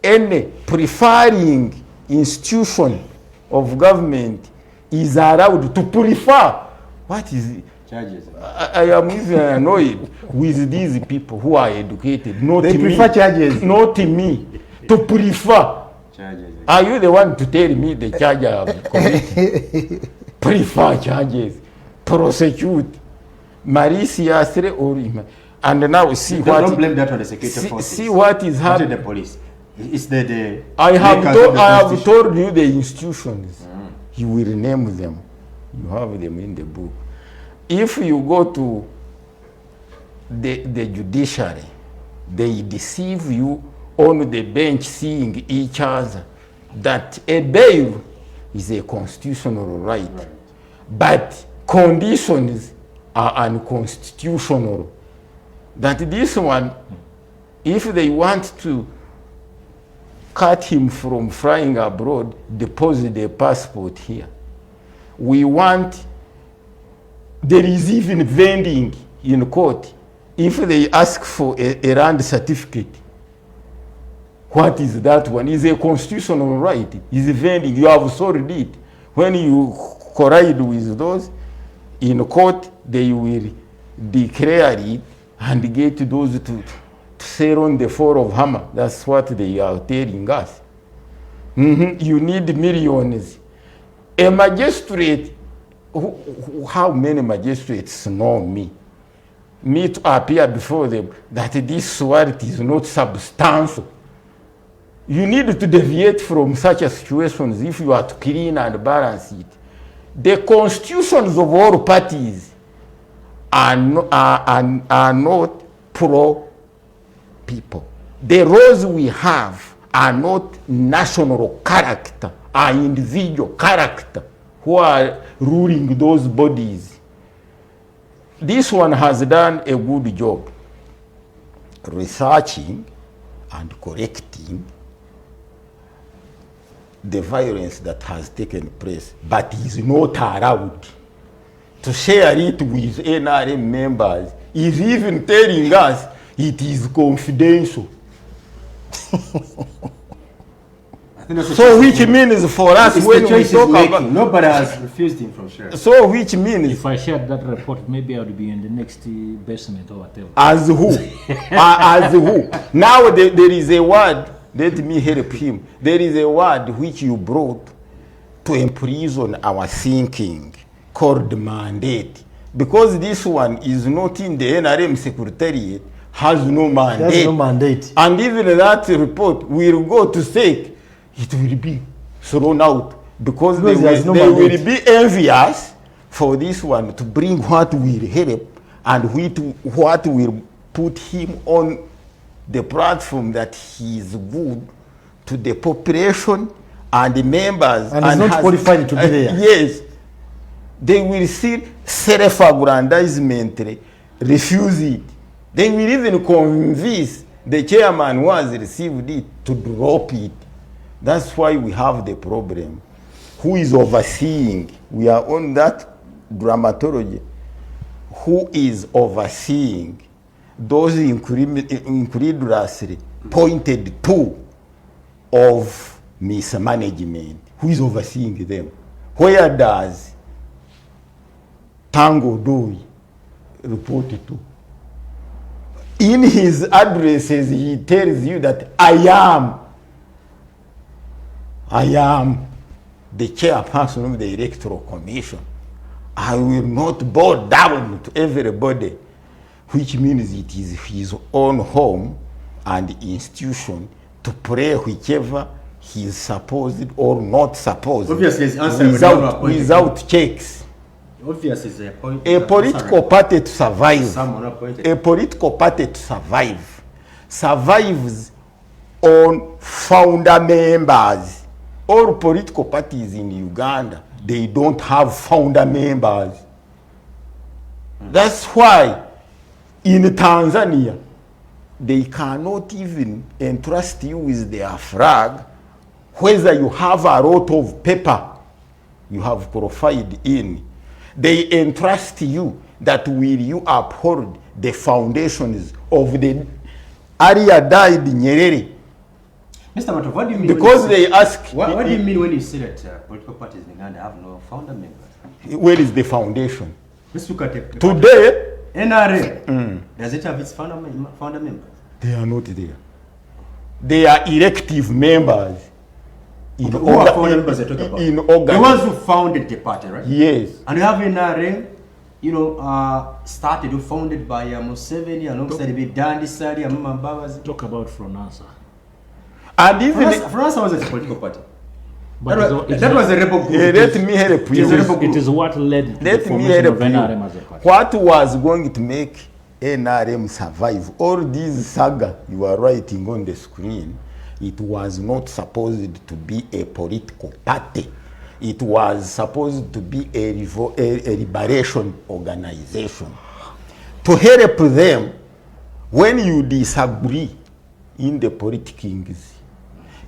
any preferring institution of government is allowed to prefer, what is it? Charges. I am even annoyed with these people who are educated. Not they prefer charges. Not me. To prefer. Charges. Are you the one to tell me the charge I have committed? Prefer charges. Prosecute. Maliciously or and now see what. Don't blame that on the security forces. See what is happening. The police. It's the I have told you the institutions. You will name them. You have them in the book. If you go to the judiciary, they deceive you on the bench seeing each other that a bail is a constitutional right. But conditions are unconstitutional. That this one, if they want to cut him from flying abroad, deposit a passport here. We want, there is even vending in court. If they ask for a land certificate, what is that one? It's a constitutional right. It's vending. You have sold it. When you collide with those, in court, they will declare it and get those to sell on the floor of hammer. That's what they are telling us. You need millions. A magistrate, how many magistrates know me? Me to appear before them that this word is not substantial. You need to deviate from such a situations if you are to clean and balance it. The constitutions of all parties are not pro-people. The laws we have are not national character, are individual character who are ruling those bodies. this one has done a good job researching and correcting the violence that has taken place, but is not allowed to share it with NRM members. Is even telling us it is confidential. So which means for us when we talk about, nobody has refused him from sharing. So which means If I shared that report, maybe I would be in the next basement or whatever. as who? As who? Now there is a word, let me help him. There is a word which you brought to imprison our thinking called mandate. Because this one is not in the NRM Secretariat, has no mandate. There's no mandate. And even that report will go to stake. It will be thrown out because they will be envious for this one to bring what will help and what will put him on the platform that he is good to the population and the members. And is not qualified to be there. Yes. They will see self-aggrandizement, refuse it. They will even convince the chairman who has received it to drop it. That's why we have the problem. Who is overseeing? We are on that dramaturgy. Who is overseeing those incredulously pointed to of mismanagement? Who is overseeing them? Where does Tango Doi report to? In his addresses, he tells you that I am the chairperson of the Electoral Commission. I will not bow down to everybody, which means it is his own home and institution to pray whichever he is supposed or not supposed. Obviously, his answer without checks. Obviously, a political party to survive. Someone appointed. A political party to survive survives on founder members. All political parties in Uganda, they don't have founder members. That's why in Tanzania, they cannot even entrust you with their flag, whether you have a lot of paper you have qualified in. They entrust you that will you uphold the foundations of the earlier died Nyerere. Mr. Matovu, what do you mean? Because they ask. What do you mean when you say that political parties in Uganda have no founder members? Where is the foundation? Let's look at it. Today, NRA, does it have its founder members? They are not there. They are elective members. Who are founder members you're talking about? In August. The ones who founded the party, right? Yes. And you have NRA, started, founded by Museveni alongside Dandi Sali and Mambabazi. Talk about Fronasa. And even Fronasa was a political party. But that was a rebel group. Let me help you. It is what led to the formation of NRM as a party. What was going to make NRM survive? All these saga you are writing on the screen, it was not supposed to be a political party. It was supposed to be a liberation organization. To help them, when you disagree in the politics,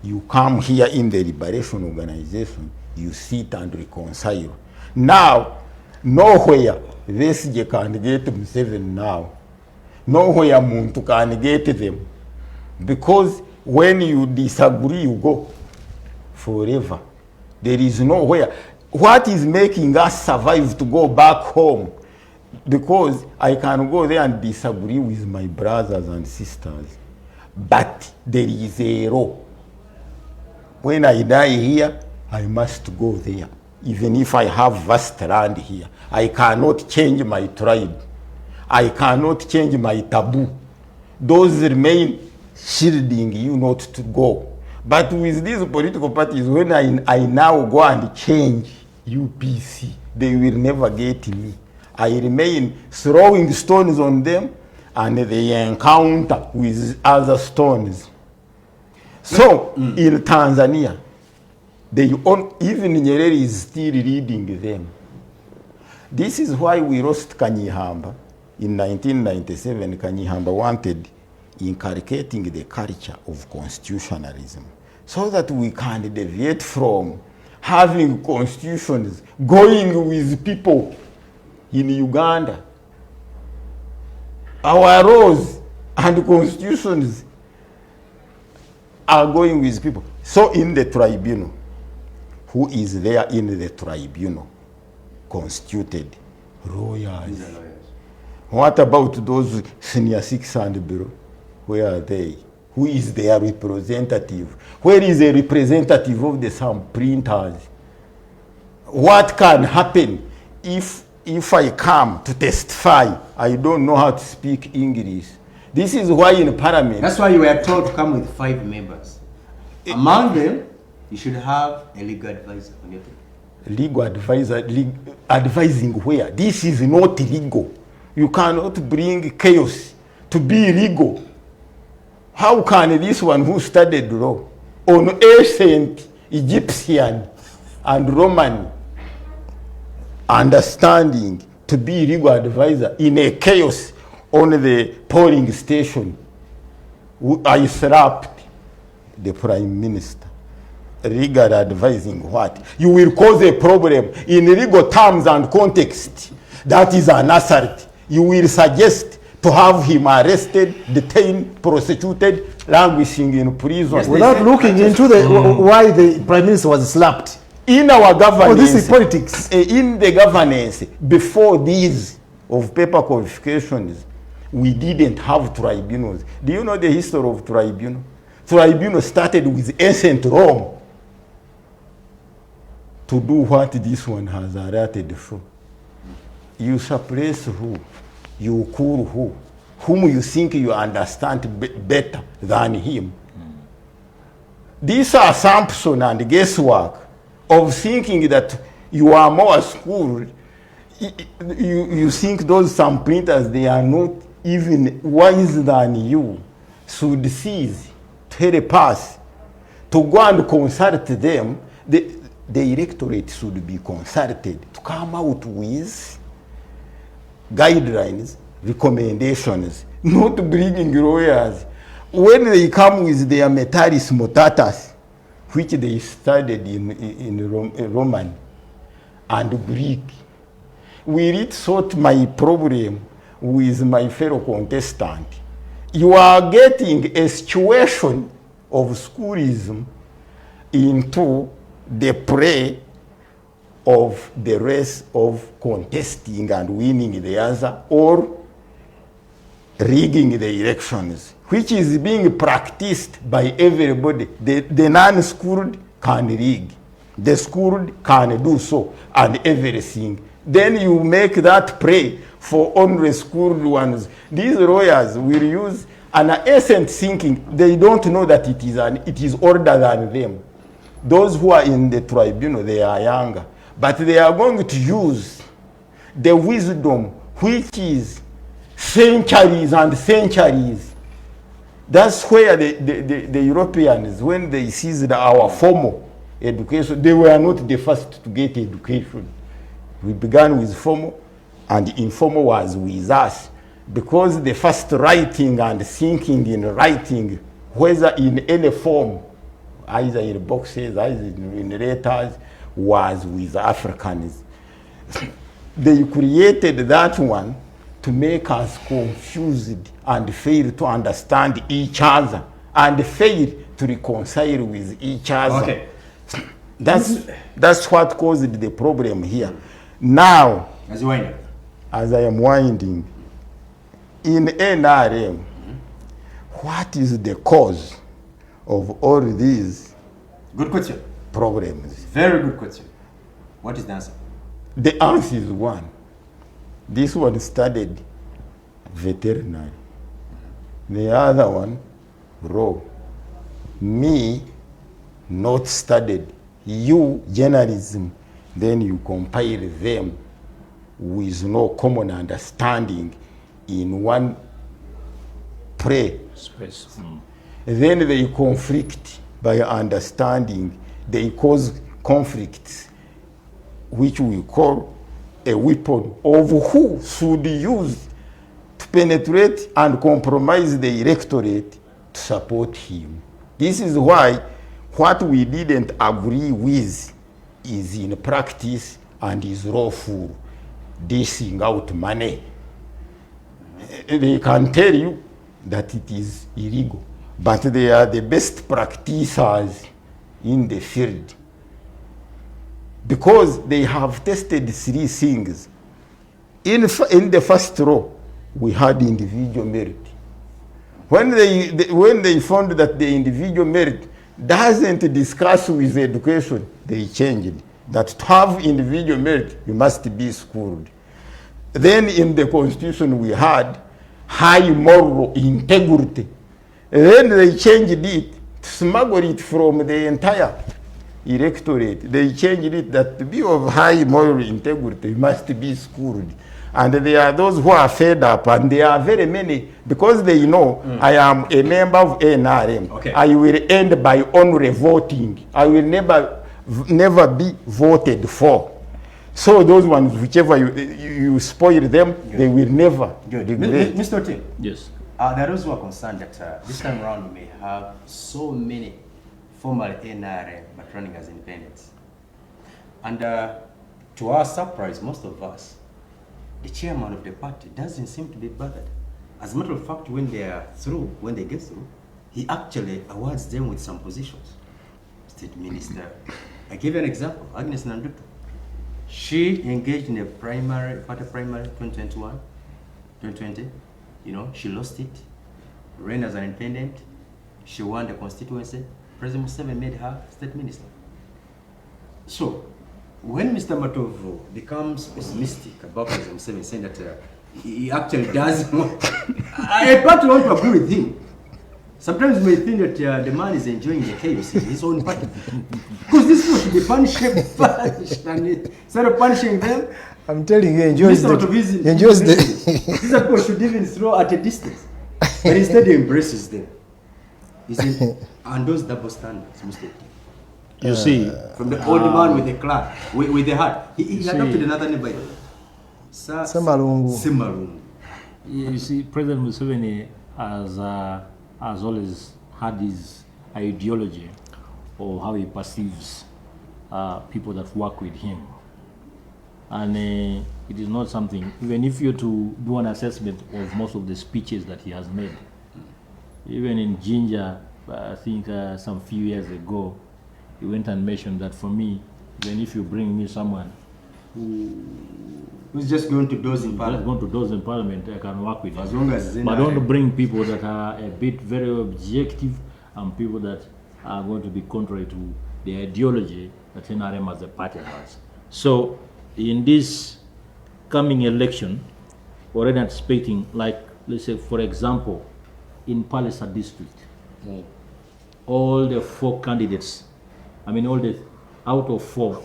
you come here in the liberation organization, you sit and reconcile. Now, nowhere this can get Museveni now. Nowhere Muntu can get them. Because when you disagree, you go forever. There is nowhere. What is making us survive to go back home? Because I can go there and disagree with my brothers and sisters. But there is a law. When I die here, I must go there. Even if I have vast land here, I cannot change my tribe. I cannot change my taboo. Those remain shielding you not to go. But with these political parties, when I now go and change UPC, they will never get me. I remain throwing stones on them, and they encounter with other stones. So, in Tanzania, even Nyerere is still leading them. This is why we lost Kanyihamba. In 1997, Kanyihamba wanted inculcating the culture of constitutionalism so that we can deviate from having constitutions going with people in Uganda. Our laws and constitutions are going with people. So in the tribunal, who is there in the tribunal? Constituted lawyers. What about those senior 6 and below? Where are they? Who is their representative? Where is the representative of the some printers? What can happen if I come to testify, I don't know how to speak English? This is why in Parliament... That's why you were told to come with 5 members. Among them, you should have a legal advisor on your team. Legal advisor, advising where? This is not legal. You cannot bring chaos to be legal. How can this one who studied law on ancient Egyptian and Roman understanding to be legal advisor in a chaos on the polling station? I slapped the Prime Minister. Legal advising what? You will cause a problem in legal terms and context. That is an assault. You will suggest to have him arrested, detained, prosecuted, languishing in prison. Yes, without looking into the why the Prime Minister was slapped. In our governance, this is politics. In the governance, before these of paper qualifications, we didn't have tribunals. Do you know the history of tribunal? Tribunal started with ancient Rome to do what this one has alerted for. You suppress who? You cool who? Whom you think you understand better than him. These are assumption and guesswork of thinking that you are more schooled. You think those some printers, they are not even wiser than you, should cease to help us to go and consult them. The electorate should be consulted to come out with guidelines, recommendations, not bringing lawyers. When they come with their metalis mutatas, which they studied in Roman and Greek, will it sort my problem with my fellow contestant? You are getting a situation of schoolism into the prey of the race of contesting and winning the other or rigging the elections, which is being practiced by everybody. The non-schooled can rig, the schooled can do so, and everything. Then you make that prey for only schooled ones. These lawyers will use an ancient thinking. They don't know that it is older than them. Those who are in the tribunal, they are younger. But they are going to use the wisdom which is centuries and centuries. That's where the Europeans, when they seized our formal education, they were not the first to get education. We began with formal, and informal was with us. Because the first writing and thinking in writing, whether in any form, either in boxes, either in letters, was with Africans. They created that one to make us confused and fail to understand each other and fail to reconcile with each other. Okay. That's what caused the problem here. Now, as I am winding, in NRM, what is the cause of all these good question problems? Very good question. What is the answer? The answer is one. This one studied veterinary. The other one, law. Me, not studied. You, journalism. Then you compile them with no common understanding in one space. Then they conflict by understanding. They cause conflicts, which we call a weapon of who should use to penetrate and compromise the electorate to support him. This is why what we didn't agree with is in practice and is lawful, dishing out money. They can tell you that it is illegal, but they are the best practitioners in the field because they have tested 3 things. In the first row, we had individual merit. When they found that the individual merit doesn't discuss with education, they changed that to have individual merit, you must be schooled. Then in the constitution we had high moral integrity. Then they changed it to smuggle it from the entire electorate. They changed it that to be of high moral integrity, you must be schooled. And there are those who are fed up, and there are very many, because they know I am a member of NRM. Okay. I will end by only voting. I will never be voted for. So those ones, whichever you spoil them, they will never regret. Mr. Tim. Yes. There are those who are concerned that this time around we may have so many former NRM but running as independents. And to our surprise, most of us, the chairman of the party doesn't seem to be bothered. As a matter of fact, when they are through, when they get through, he actually awards them with some positions. State Minister. I give you an example, Agnes Nanduto. She engaged in a party primary 2021, 2020. You know, she lost it, ran as an independent. She won the constituency. President Museveni made her state minister. So, when Mr. Matovu becomes pessimistic about President Museveni, saying that he actually does more, I partly want to agree with him. Sometimes we may think that the man is enjoying the chaos in his own party. Because this people should be punished, and instead of punishing them, I'm telling you, he enjoys these people should even throw at a distance. But instead he embraces them. And those double standards, Mr. You see, from the old man with the clock, with the heart. He adopted another name by the way. Semalungu. You see, President Museveni has always had his ideology or how he perceives people that work with him. And it is not something, even if you're to do an assessment of most of the speeches that he has made, even in Ginger, I think some few years ago, he went and mentioned that for me, even if you bring me someone who's just going to doze in parliament, I can work with him. As long as but don't bring people that are a bit very objective and people that are going to be contrary to the ideology that NRM as a party has. So in this coming election, we're already anticipating, like, let's say, for example, in Palliser district, all the 4 candidates, I mean, out of four,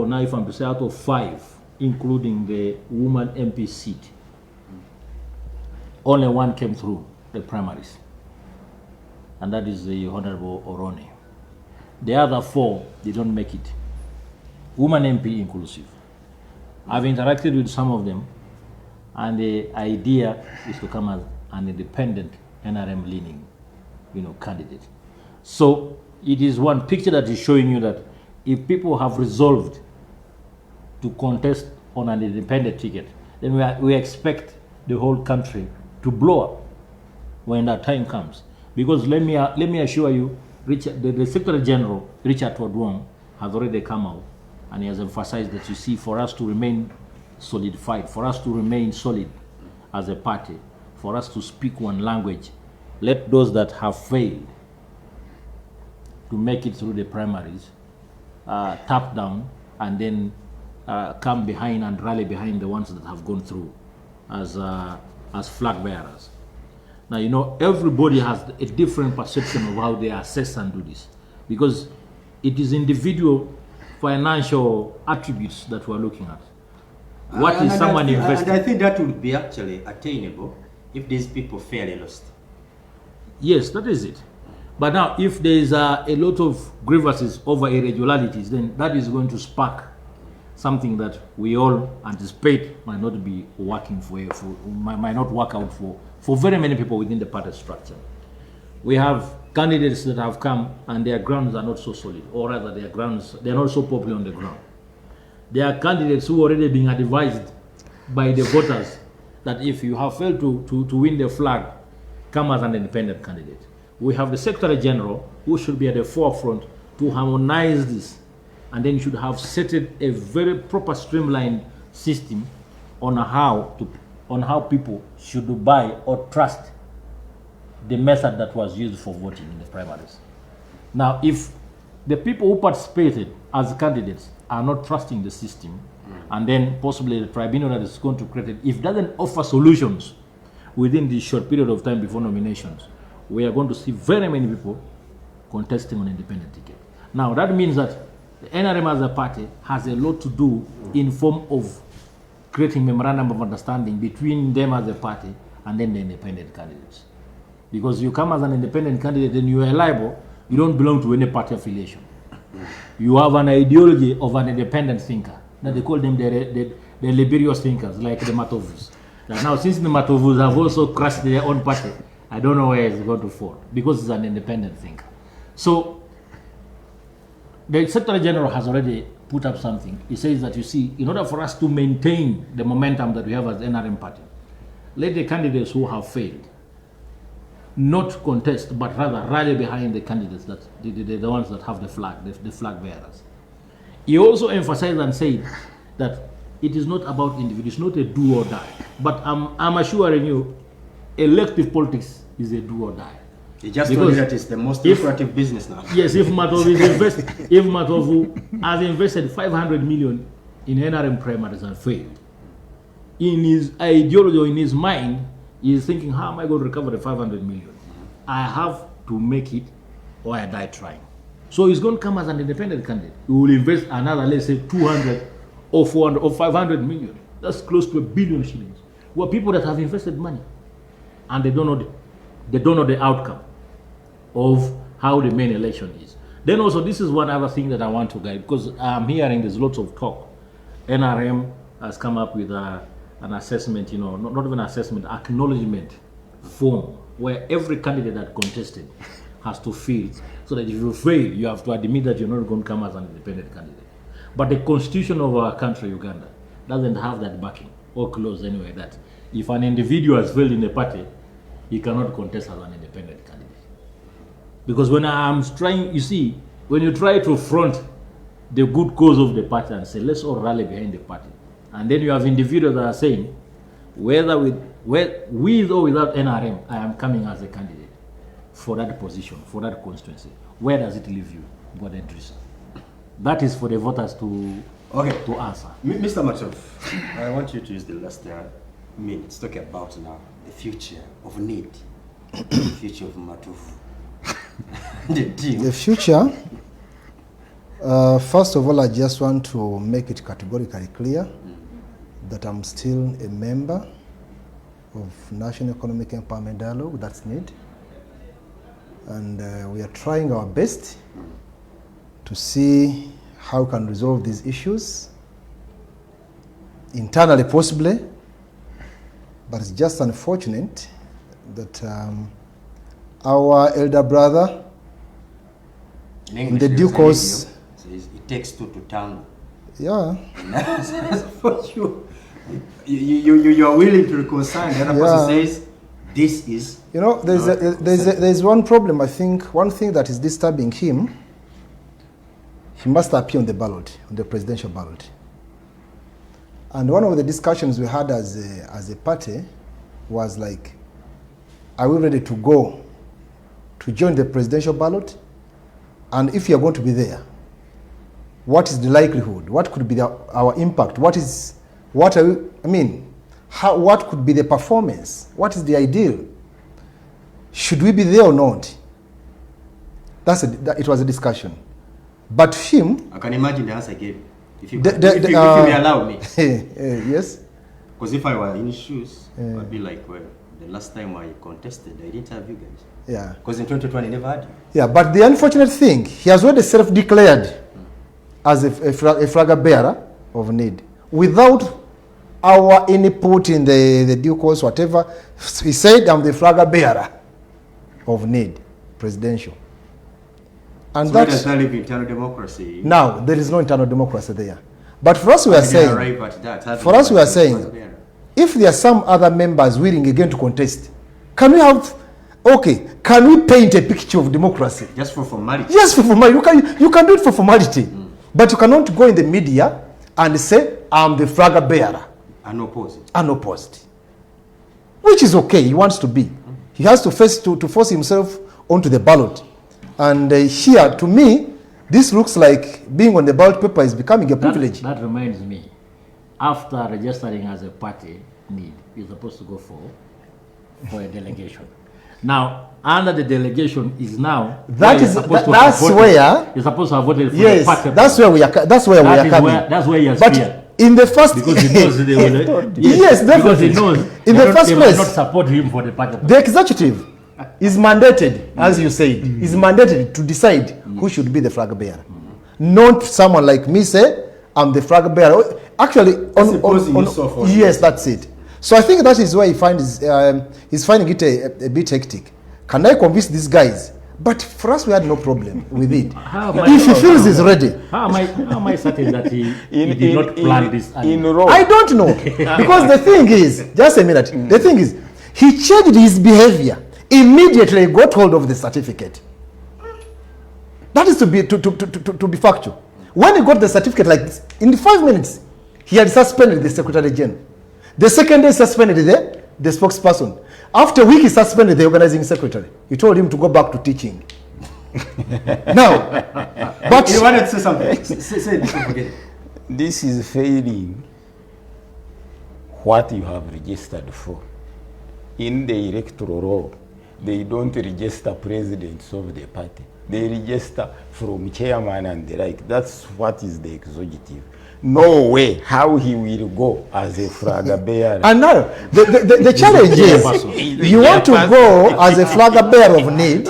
now if I'm to say out of 5, including the woman MP seat, only 1 came through the primaries, and that is the Honorable Orone. The other 4, they don't make it, woman MP inclusive. I've interacted with some of them, and the idea is to come as an independent NRM leaning, candidate. So it is one picture that is showing you that if people have resolved to contest on an independent ticket, then we expect the whole country to blow up when that time comes. Because let me assure you, the Secretary General, Richard Odwong, has already come out and he has emphasized that, you see, for us to remain solidified, for us to remain solid as a party, for us to speak one language, let those that have failed to make it through the primaries tap down and then come behind and rally behind the ones that have gone through as flag bearers. Now, everybody has a different perception of how they assess and do this, because it is individual financial attributes that we're looking at. What is someone investing? And I think that would be actually attainable if these people fairly lost. Yes, that is it. But now, if there is a lot of grievances over irregularities, then that is going to spark something that we all anticipate might not be working might not work out for very many people within the party structure. We have candidates that have come and their grounds are not so solid, or rather they're not so popular on the ground. There are candidates who are already being advised by the voters that if you have failed to win the flag, come as an independent candidate. We have the Secretary General who should be at the forefront to harmonize this, and then you should have set a very proper streamlined system on how people should buy or trust the method that was used for voting in the primaries. Now, if the people who participated as candidates are not trusting the system, and then possibly the tribunal that is going to create it, if it doesn't offer solutions within this short period of time before nominations, we are going to see very many people contesting on independent ticket. Now, that means that the NRM as a party has a lot to do in form of creating memorandum of understanding between them as a party and then the independent candidates. Because you come as an independent candidate and you are liable, you don't belong to any party affiliation. You have an ideology of an independent thinker. That they call them the laborious thinkers, like the Matovus. Now, since the Matovus have also crushed their own party, I don't know where it's going to fall, because it's an independent thinker. So, the Secretary General has already put up something. He says that, you see, in order for us to maintain the momentum that we have as the NRM party, let the candidates who have failed not contest, but rather rally behind the candidates, that the ones that have the flag bearers. He also emphasized and said that it is not about individuals, it's not a do or die. But I'm assuring you, elective politics is a do or die. He just told you that it's the most lucrative business now. Yes, if Matovu has invested 500 million in NRM primaries and failed, in his ideology or in his mind, he is thinking, how am I going to recover the 500 million? I have to make it or I die trying. So he's going to come as an independent candidate. He will invest another, let's say, 200 or 400 or 500 million. That's close to $1 billion shillings. Well, people that have invested money and they don't know the outcome of how the main election is. Then also, this is one other thing that I want to guide, because I'm hearing there's lots of talk. NRM has come up with an assessment, not even assessment, acknowledgement form, where every candidate that contested has to fill, so that if you fail, you have to admit that you're not going to come as an independent candidate. But the constitution of our country, Uganda, doesn't have that backing, or clause anyway, that if an individual has failed in a party, he cannot contest as an independent candidate. Because when I'm trying, you see, when you try to front the good cause of the party and say, let's all rally behind the party, and then you have individuals that are saying, whether with or without NRM, I am coming as a candidate for that position, for that constituency. Where does it leave you, God Edirisa? That is for the voters to answer. Mr. Matovu, I want you to use the last minutes talking about now the future of NEED, the future of Matovu. The future, first of all, I just want to make it categorically clear that I'm still a member of National Economic Empowerment Dialogue, that's NEED. And we are trying our best to see how we can resolve these issues internally, possibly. But it's just unfortunate that our elder brother, in the due course, says it takes two to tango. Yeah. For you. You are willing to reconcile. The other person says this is. There's one problem. I think one thing that is disturbing him. He must appear on the ballot, on the presidential ballot. And one of the discussions we had as a party was like, are we ready to go to join the presidential ballot? And if you're going to be there, what is the likelihood? What could be our impact? What could be the performance? What is the ideal? Should we be there or not? It was a discussion. But him... I can imagine the answer I gave. If you may allow me. Yes. Because if I were in his shoes, I'd be like, well, the last time I contested, I didn't have you guys. Yeah. Because in 2020, I never had you. Yeah, but the unfortunate thing, he has already self-declared as a flag bearer of NEED. Without our input in the due course, whatever, he said, I'm the flag bearer of NEED, presidential. And So that's does that live internal democracy? now there is no internal democracy there. But for us, we are How did they saying, arrive at that? How did for they us, we are arrive at saying, flag bearer? if there are some other members willing again to contest, can we have, okay, can we paint a picture of democracy? Just for formality. Yes, for formality. You can do it for formality. But you cannot go in the media and say, I'm the flag bearer. Unopposed. Unopposed. Which is okay, he wants to be. He has to force himself onto the ballot. And here, to me, this looks like being on the ballot paper is becoming a privilege. That reminds me, after registering as a party, NEED, you're supposed to go for a delegation. Now, under the delegation is now That's where you're supposed to have voted for yes, the party. that's where we are. That's where we are coming. That's where he has but feared. in the first, Because he knows they will. yes, because he definitely. knows In the first they place, will not support him for the party. the executive is mandated, as you said, is mandated to decide who should be the flag bearer. Not someone like me say, I'm the flag bearer. Actually, yes, that's it. So I think that is why he finds he's finding it a bit hectic. Can I convince these guys? But for us, we had no problem with it. If he feels he's ready. How am I certain that he did not plan this? I don't know. Because the thing is, just a minute, the thing is, he changed his behavior. Immediately he got hold of the certificate. That is to be factual. When he got the certificate like this, in 5 minutes, he had suspended the Secretary General. The second day suspended the spokesperson. After a week, he suspended the organizing secretary. He told him to go back to teaching. Now, but You wanted to say something? Say it before forget it. This is failing what you have registered for. In the electoral roll, they don't register presidents of the party. They register from chairman and the like. That's what is the executive. No way how he will go as a flag bearer. and now the challenge is you want to go as a flag bearer of NEED,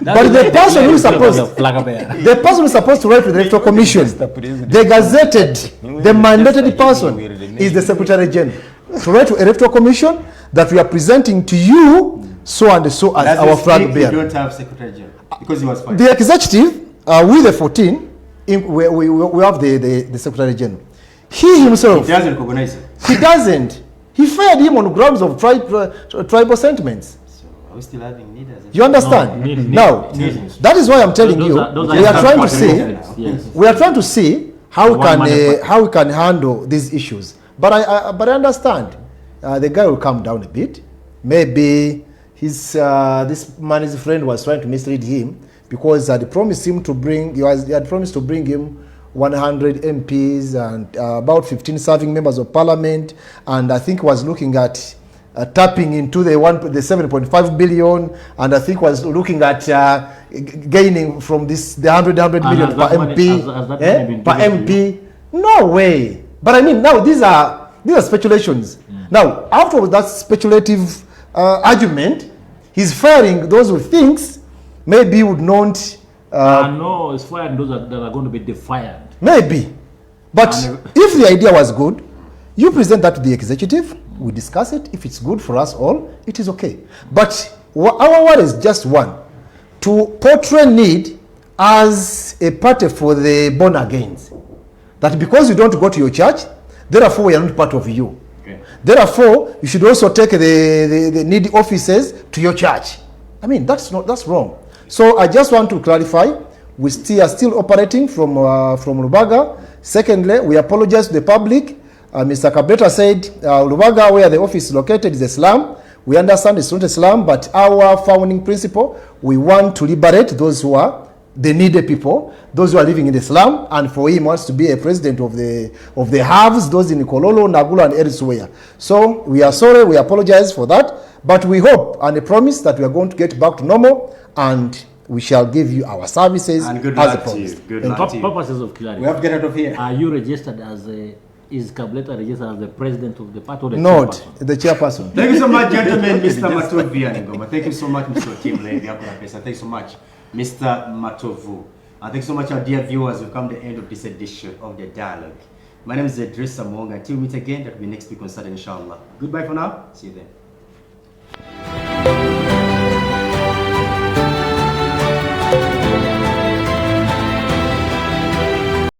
but the person who is supposed to write to the electoral commission, the gazetted, the mandated person is the Secretary General to write to electoral commission that we are presenting to you so and so as our flag bearer. You don't have Secretary General because he was fired. The executive with the 14. We have the Secretary General. He himself. He doesn't recognize it. He doesn't. He fired him on grounds of tribal sentiments. So are we still having NEED as a You understand? No, now, that is why I'm telling you, we are trying to see. Yes. We are trying to see how we can handle these issues. But I understand. The guy will calm down a bit. Maybe this man's friend was trying to mislead him. Because he had promised him to bring, he had promised to bring him 100 MPs and about 15 serving members of parliament, and I think was looking at tapping into the 7.5 billion, and I think was looking at gaining from this the 100 million per MP per MP. No way. But I mean, now these are speculations. Now, after that speculative argument, he's firing those who thinks maybe he would not. No, it's firing those that are going to be defiant. Maybe. But if the idea was good, you present that to the executive, we discuss it. If it's good for us all, it is okay. But our word is just one. To portray NEED as a party for the born agains. That because you don't go to your church, therefore we are not part of you. Okay. Therefore, you should also take the needy offices to your church. I mean, that's wrong. So I just want to clarify, we are still operating from Lubaga. Secondly, we apologize to the public. Mr. Cabrera said Lubaga, where the office is located, is a slum. We understand it's not a slum, but our founding principle, we want to liberate those who are the needy people, those who are living in the slum, and for him wants to be a president of the haves, those in Kololo, Nagula, and elsewhere. So we are sorry, we apologize for that, but we hope and promise that we are going to get back to normal, and we shall give you our services and good as luck to you. Good luck to you. Purposes of clarity. We have to get out of here. Are you registered as is Cabrera registered as the president of the party or the Not chairperson? the chairperson. Thank you so much, gentlemen. Mr. Matovu Vianne. Thank you so much, Mr. Tim Levy. Thank you so much, Mr. Matovu. And thank you so much, our dear viewers. We've come to the end of this edition of The Dialogue. My name is Edirisa Muwonge. Until we meet again, that will be next week on Saturday, inshallah. Goodbye for now. See you then.